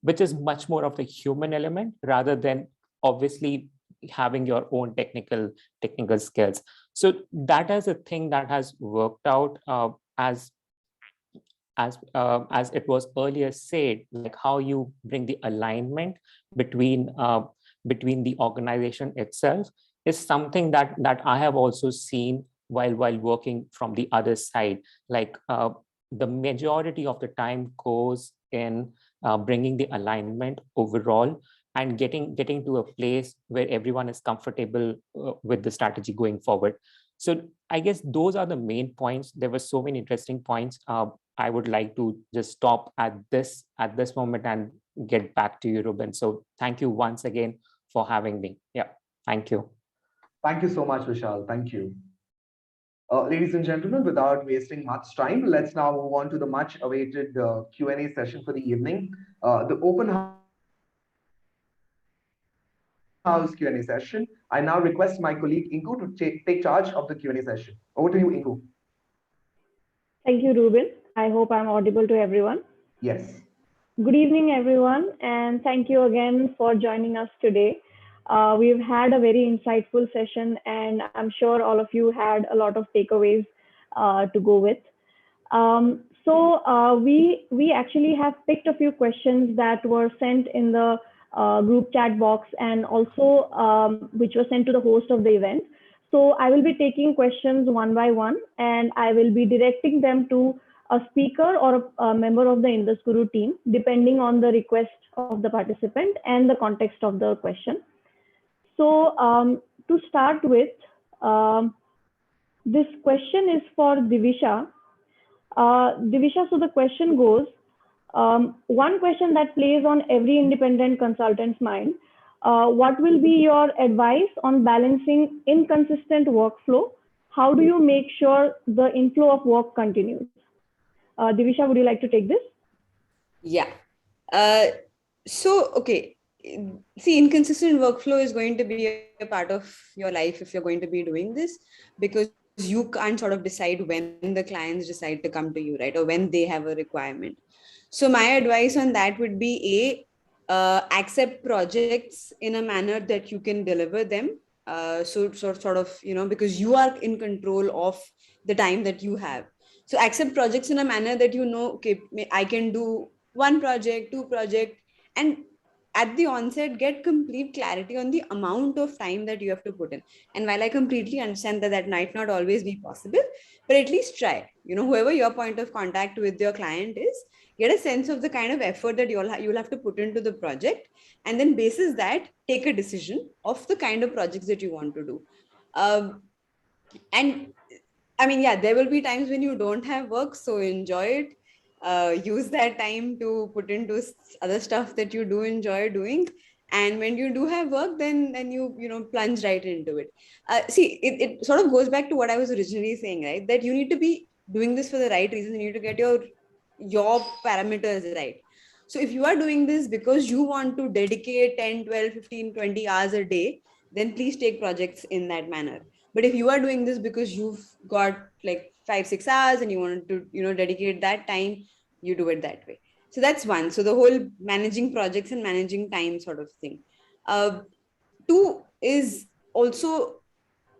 which is much more of the human element rather than obviously having your own technical skills. So that is a thing that has worked out as it was earlier said, like how you bring the alignment between the organization itself is something that I have also seen while working from the other side. Like the majority of the time goes in bringing the alignment overall and getting to a place where everyone is comfortable with the strategy going forward. So I guess those are the main points. There were so many interesting points. I would like to just stop at this moment and get back to you, Ruben. So thank you once again for having me. Yeah, thank you. Thank you so much, Vishal. Thank you. Ladies and gentlemen, without wasting much time, let's now move on to the much awaited Q&A session for the evening. The open house Q&A session. I now request my colleague Inku to take charge of the Q&A session. Over to you, Inku. Thank you, Ruben. I hope I'm audible to everyone. Yes. Good evening, everyone, and thank you again for joining us today. We've had a very insightful session, and I'm sure all of you had a lot of takeaways to go with. We actually have picked a few questions that were sent in the group chat box and also which was sent to the host of the event. So I will be taking questions one by one, and I will be directing them to a speaker or a member of the IndusGuru team, depending on the request of the participant and the context of the question. So to start with, this question is for Divisha. Divisha, so the question goes, one question that plays on every independent consultant's mind, what will be your advice on balancing inconsistent workflow? How do you make sure the inflow of work continues? Divisha, would you like to take this? Yeah. Okay. See, inconsistent workflow is going to be a part of your life if you're going to be doing this, because you can't sort of decide when the clients decide to come to you, right? Or when they have a requirement. So my advice on that would be accept projects in a manner that you can deliver them. Because you are in control of the time that you have. So accept projects in a manner that you know, okay, I can do one project, two projects, and at the onset, get complete clarity on the amount of time that you have to put in. And while I completely understand that that might not always be possible, but at least try. Whoever your point of contact with your client is, get a sense of the kind of effort that you'll have to put into the project, and then basis that, take a decision of the kind of projects that you want to do. And I mean, yeah, there will be times when you don't have work, so enjoy it. Use that time to put into other stuff that you do enjoy doing. And when you do have work, then you plunge right into it. See, it sort of goes back to what I was originally saying, right? That you need to be doing this for the right reason. You need to get your parameters right. So if you are doing this because you want to dedicate 10, 12, 15, 20 hours a day, then please take projects in that manner. But if you are doing this because you've got like 5-6 hours and you want to dedicate that time, you do it that way. So that's one. So the whole managing projects and managing time sort of thing. Two is also,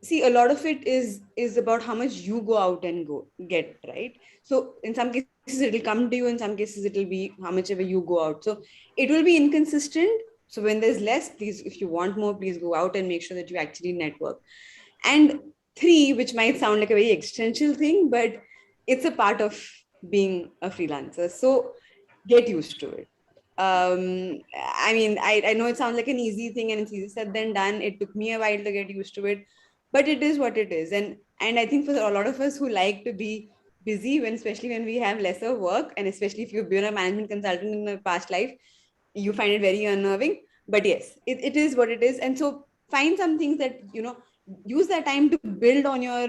see, a lot of it is about how much you go out and get, right? So in some cases it'll come to you, in some cases it'll be how much ever you go out. So it will be inconsistent. So when there's less, please, if you want more, please go out and make sure that you actually network. And three, which might sound like a very existential thing, but it's a part of being a freelancer. So get used to it. I mean, I know it sounds like an easy thing and it's easier said than done. It took me a while to get used to it, but it is what it is. And I think for a lot of us who like to be busy, especially when we have lesser work, and especially if you've been a management consultant in a past life, you find it very unnerving. But yes, it is what it is. And so find some things that, use that time to build on your,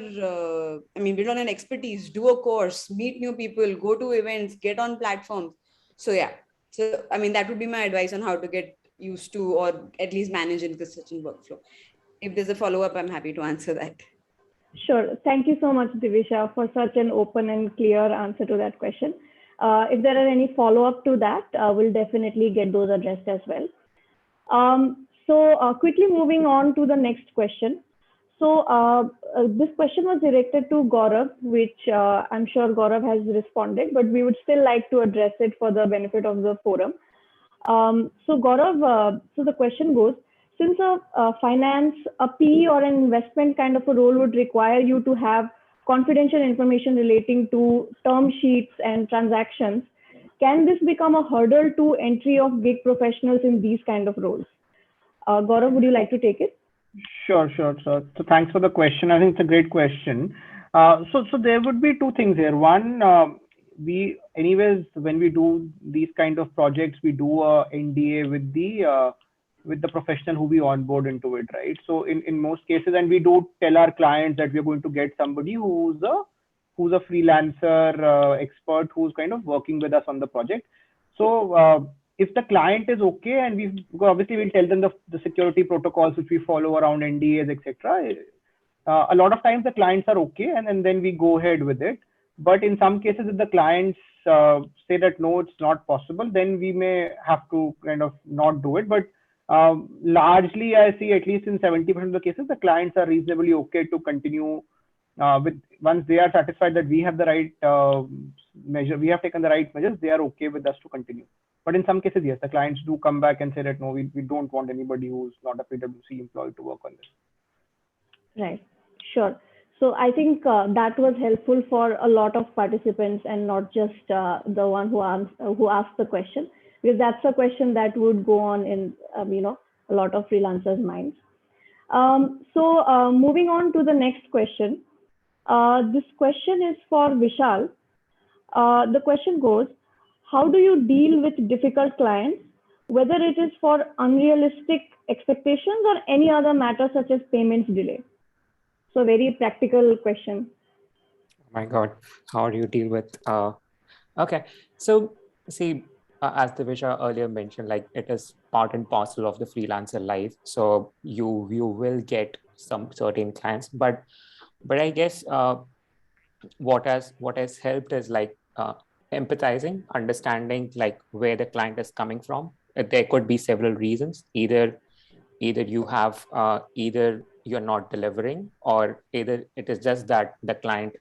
build on an expertise, do a course, meet new people, go to events, get on platforms. So yeah. So, I mean, that would be my advice on how to get used to, or at least manage inconsistent workflow. If there's a follow-up, I'm happy to answer that. Sure. Thank you so much, Divisha, for such an open and clear answer to that question. If there are any follow-up to that, we'll definitely get those addressed as well. Quickly moving on to the next question. So this question was directed to Gaurav, which I'm sure Gaurav has responded, but we would still like to address it for the benefit of the forum. So Gaurav, so the question goes, since a finance, a PE or an investment kind of a role would require you to have confidential information relating to term sheets and transactions, can this become a hurdle to entry of gig professionals in these kind of roles? Gaurav, would you like to take it? Sure. So thanks for the question. I think it's a great question. So there would be two things here. One, when we do these kind of projects, we do a NDA with the with the professional who we onboard into it, right? So in most cases, and we do tell our clients that we're going to get somebody who's a freelancer expert who's kind of working with us on the project. So if the client is okay, and obviously we'll tell them the security protocols which we follow around NDAs, etc. A lot of times the clients are okay, and then we go ahead with it. But in some cases, if the clients say that no, it's not possible, then we may have to kind of not do it. But largely, I see at least in 70% of the cases, the clients are reasonably okay to continue with, once they are satisfied that we have the right we have taken the right measures, they are okay with us to continue. But in some cases, yes, the clients do come back and say that no, we don't want anybody who's not a PwC employee to work on this. Right. Sure. So I think that was helpful for a lot of participants, and not just the one who asked the question, because that's a question that would go on in a lot of freelancers' minds. So moving on to the next question. This question is for Vishal. The question goes, how do you deal with difficult clients, whether it is for unrealistic expectations or any other matter such as payments delay? So very practical question. Oh my God, how do you deal with? Okay, so see, as Divisha earlier mentioned, like it is part and parcel of the freelancer life. So you will get some certain clients, but I guess what has helped is like empathizing, understanding like where the client is coming from. There could be several reasons. Either you have either you're not delivering, or either it is just that the client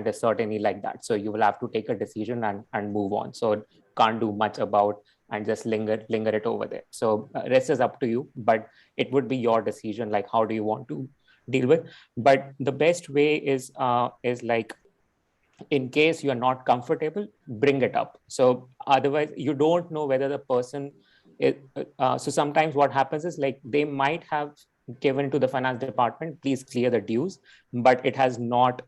is certainly like that. So you will have to take a decision and move on. So can't do much about and just linger it over there. So rest is up to you, but it would be your decision, like how do you want to deal with. But the best way is like, in case you're not comfortable, bring it up. So otherwise you don't know whether the person is, so sometimes what happens is like they might have given to the finance department, please clear the dues, but it has not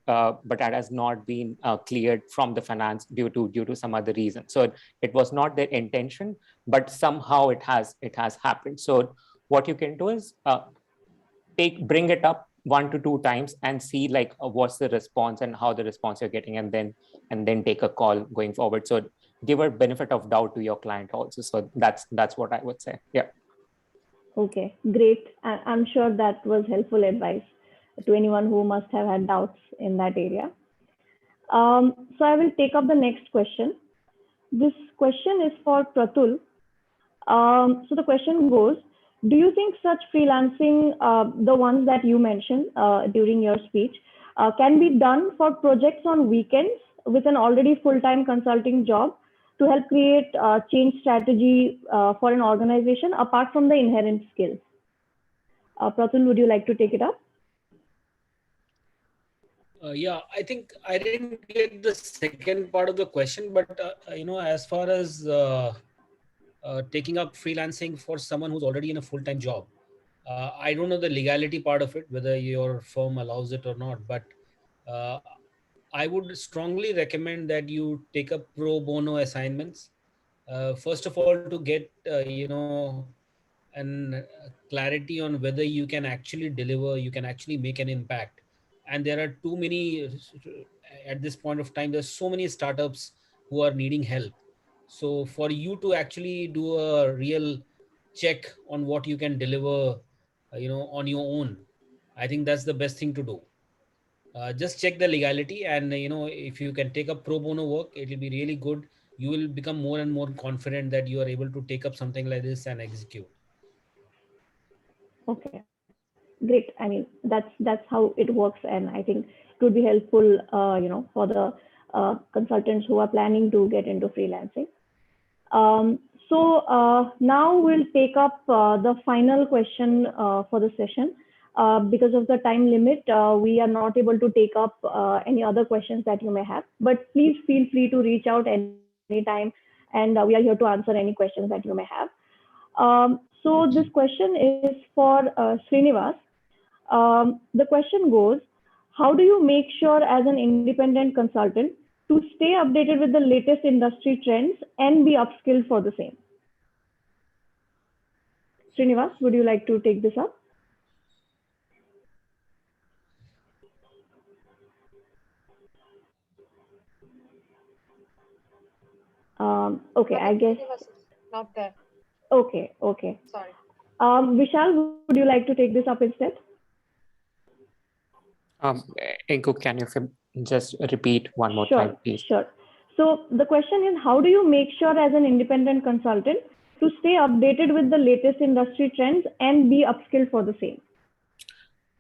been cleared from the finance due to some other reason. So it was not their intention, but somehow it has happened. So what you can do is bring it up 1 to 2 times and see like what's the response and how the response you're getting, and then take a call going forward. So give a benefit of doubt to your client also. So that's what I would say. Yeah. Okay, great. I'm sure that was helpful advice to anyone who must have had doubts in that area. So I will take up the next question. This question is for Pratul. So the question goes, do you think such freelancing, the ones that you mentioned during your speech, can be done for projects on weekends with an already full-time consulting job to help create change strategy for an organization apart from the inherent skills? Pratul, would you like to take it up? Yeah, I think I didn't get the second part of the question, but as far as taking up freelancing for someone who's already in a full-time job, I don't know the legality part of it, whether your firm allows it or not, but I would strongly recommend that you take up pro bono assignments. First of all, to get and clarity on whether you can actually deliver, you can actually make an impact. And there are too many at this point of time. There's so many startups who are needing help. So for you to actually do a real check on what you can deliver, on your own, I think that's the best thing to do. Just check the legality, and if you can take up pro bono work, it will be really good. You will become more and more confident that you are able to take up something like this and execute. Okay, great. I mean, that's how it works, and I think it would be helpful, for the consultants who are planning to get into freelancing. So now we'll take up the final question for the session. Because of the time limit, we are not able to take up any other questions that you may have, but please feel free to reach out anytime, and we are here to answer any questions that you may have. So this question is for Srinivas. The question goes, how do you make sure as an independent consultant to stay updated with the latest industry trends and be upskilled for the same? Srinivas, would you like to take this up? Okay, I guess. Not there. Okay, okay. Sorry. Vishal, would you like to take this up instead? Inko, can you just repeat one more Sure, time, please? sure. So the question is, how do you make sure as an independent consultant to stay updated with the latest industry trends and be upskilled for the same?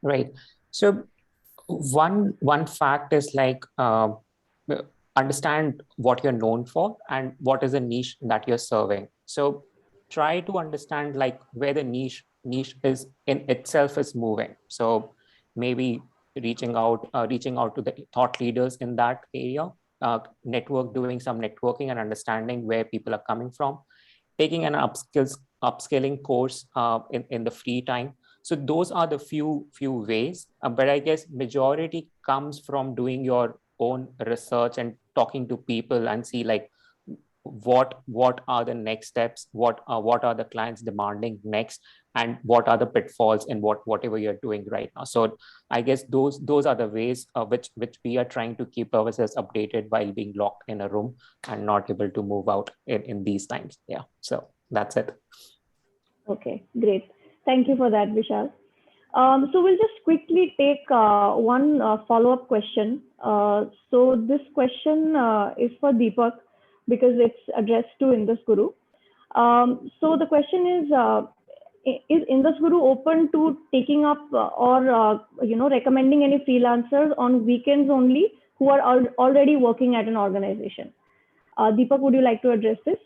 Right. So one fact is like understand what you're known for and what is the niche that you're serving. So try to understand like where the niche is in itself is moving. So maybe reaching out to the thought leaders in that area, doing some networking and understanding where people are coming from, taking an upskilling course in the free time. So those are the few ways, but I guess majority comes from doing your own research and talking to people and see like what are the next steps, what are the clients demanding next, and what are the pitfalls in whatever you're doing right now. So I guess those are the ways which we are trying to keep ourselves updated while being locked in a room and not able to move out in these times. Yeah, so that's it. Okay, great. Thank you for that, Vishal. So we'll just quickly take one follow-up question. So this question is for Deepak because it's addressed to IndusGuru. So the question is IndusGuru open to taking up or recommending any freelancers on weekends only who are already working at an organization? Deepak, would you like to address this?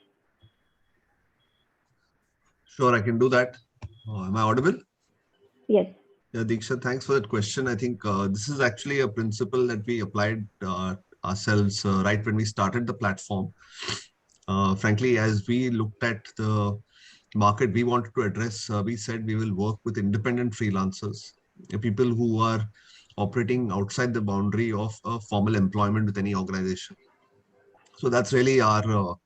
Sure, I can do that. Am I audible? Yes. Yeah, Diksha, thanks for that question. I think this is actually a principle that we applied ourselves right when we started the platform. Frankly, as we looked at the market we wanted to address, we said we will work with independent freelancers, people who are operating outside the boundary of formal employment with any organization. So that's really our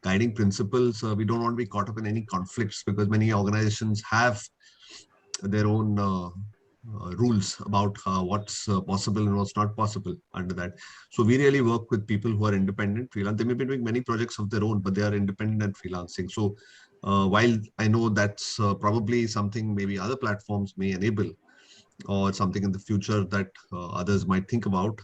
guiding principles. We don't want to be caught up in any conflicts because many organizations have their own rules about what's possible and what's not possible under that. So we really work with people who are independent freelance. They may be doing many projects of their own, but they are independent and freelancing. So while I know that's probably something maybe other platforms may enable or something in the future that others might think about,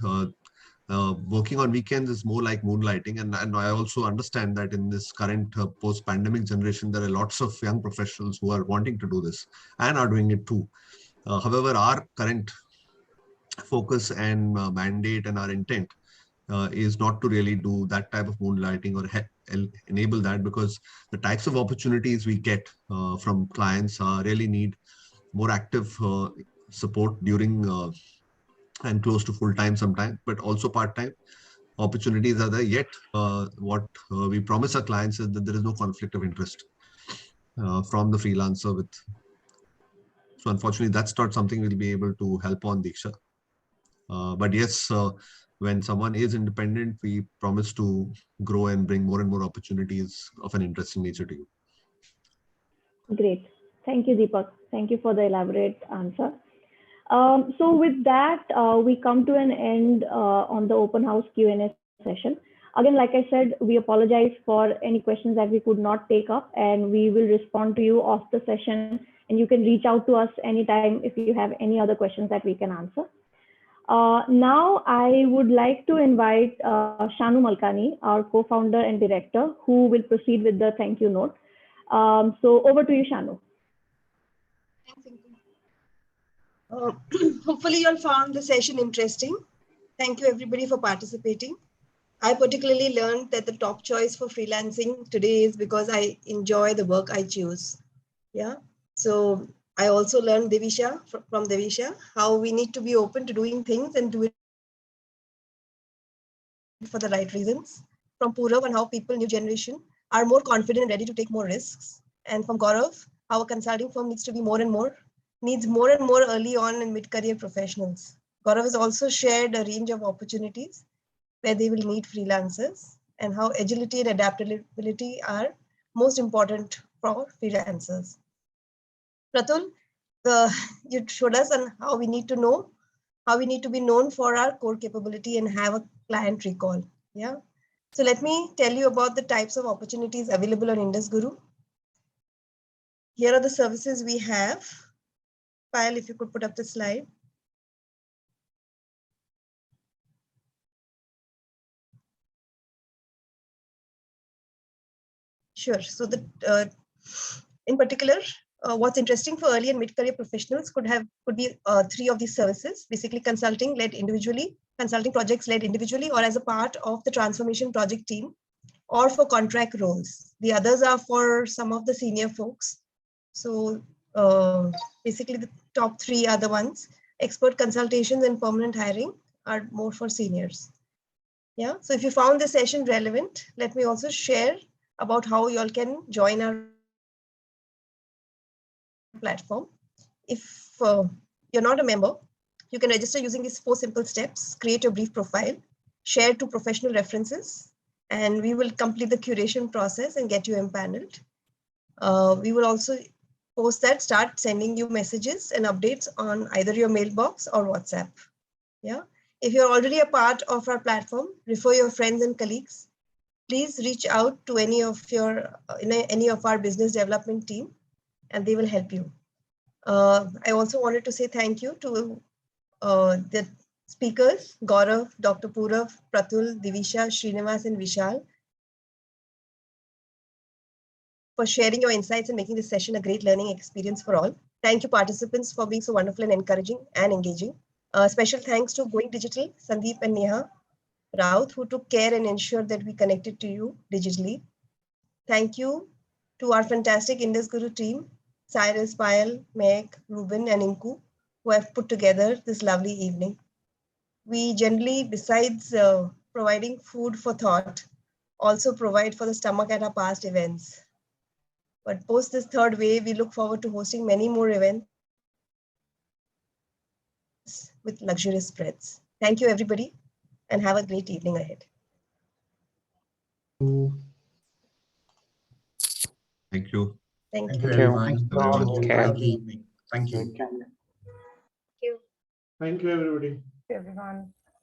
working on weekends is more like moonlighting. And I also understand that in this current post-pandemic generation, there are lots of young professionals who are wanting to do this and are doing it too. However, our current focus and mandate and our intent is not to really do that type of moonlighting or enable that, because the types of opportunities we get from clients really need more active support during and close to full-time sometimes, but also part-time. Opportunities are there, yet what we promise our clients is that there is no conflict of interest from the freelancer with. So unfortunately, that's not something we'll be able to help on, Diksha. But yes, when someone is independent, we promise to grow and bring more and more opportunities of an interesting nature to you. Great. Thank you, Deepak. Thank you for the elaborate answer. So with that, we come to an end on the open house Q&A session. Again, like I said, we apologize for any questions that we could not take up, and we will respond to you off the session. And you can reach out to us anytime if you have any other questions that we can answer. Now, I would like to invite Shanu Malkani, our co-founder and director, who will proceed with the thank you note. So over to you, Shanu. Hopefully you all found the session interesting. Thank you everybody for participating. I particularly learned that the top choice for freelancing today is because I enjoy the work I choose. Yeah. So I also learned from Devisha how we need to be open to doing things and do it for the right reasons. From Puraf on how people, new generation, are more confident and ready to take more risks. And from Gaurav, how a consulting firm needs more and more early on and mid-career professionals. Gaurav has also shared a range of opportunities where they will need freelancers and how agility and adaptability are most important for freelancers. Pratul, you showed us on how we need to be known for our core capability and have a client recall. Yeah. So let me tell you about the types of opportunities available on IndusGuru. Here are the services we have. Payal, if you could put up the slide. Sure. So in particular, what's interesting for early and mid-career professionals could be 3 of these services, basically consulting projects led individually or as a part of the transformation project team, or for contract roles. The others are for some of the senior folks. So basically the top 3 are the ones. Expert consultations and permanent hiring are more for seniors. Yeah. So if you found this session relevant, let me also share about how you all can join our platform. If you're not a member, you can register using these 4 simple steps. Create a brief profile, share 2 professional references, and we will complete the curation process and get you empaneled. We will also post that, start sending you messages and updates on either your mailbox or WhatsApp. Yeah. If you're already a part of our platform, refer your friends and colleagues. Please reach out to any of our business development team, and they will help you. I also wanted to say thank you to the speakers, Gaurav, Dr. Puraf, Pratul, Divisha, Srinivas, and Vishal, for sharing your insights and making this session a great learning experience for all. Thank you, participants, for being so wonderful and encouraging and engaging. Special thanks to Going Digital, Sandeep and Neha Raut, who took care and ensured that we connected to you digitally. Thank you to our fantastic IndusGuru team, Cyrus, Payal, Meg, Ruben, and Inku, who have put together this lovely evening. We generally, besides providing food for thought, also provide for the stomach at our past events. But post this 3rd wave, we look forward to hosting many more events with luxurious spreads. Thank you, everybody, and have a great evening ahead. Thank you. Thank Thank you. you, everyone. you. Have a Okay. lovely evening. Thank you. Thank you, everybody. Everyone.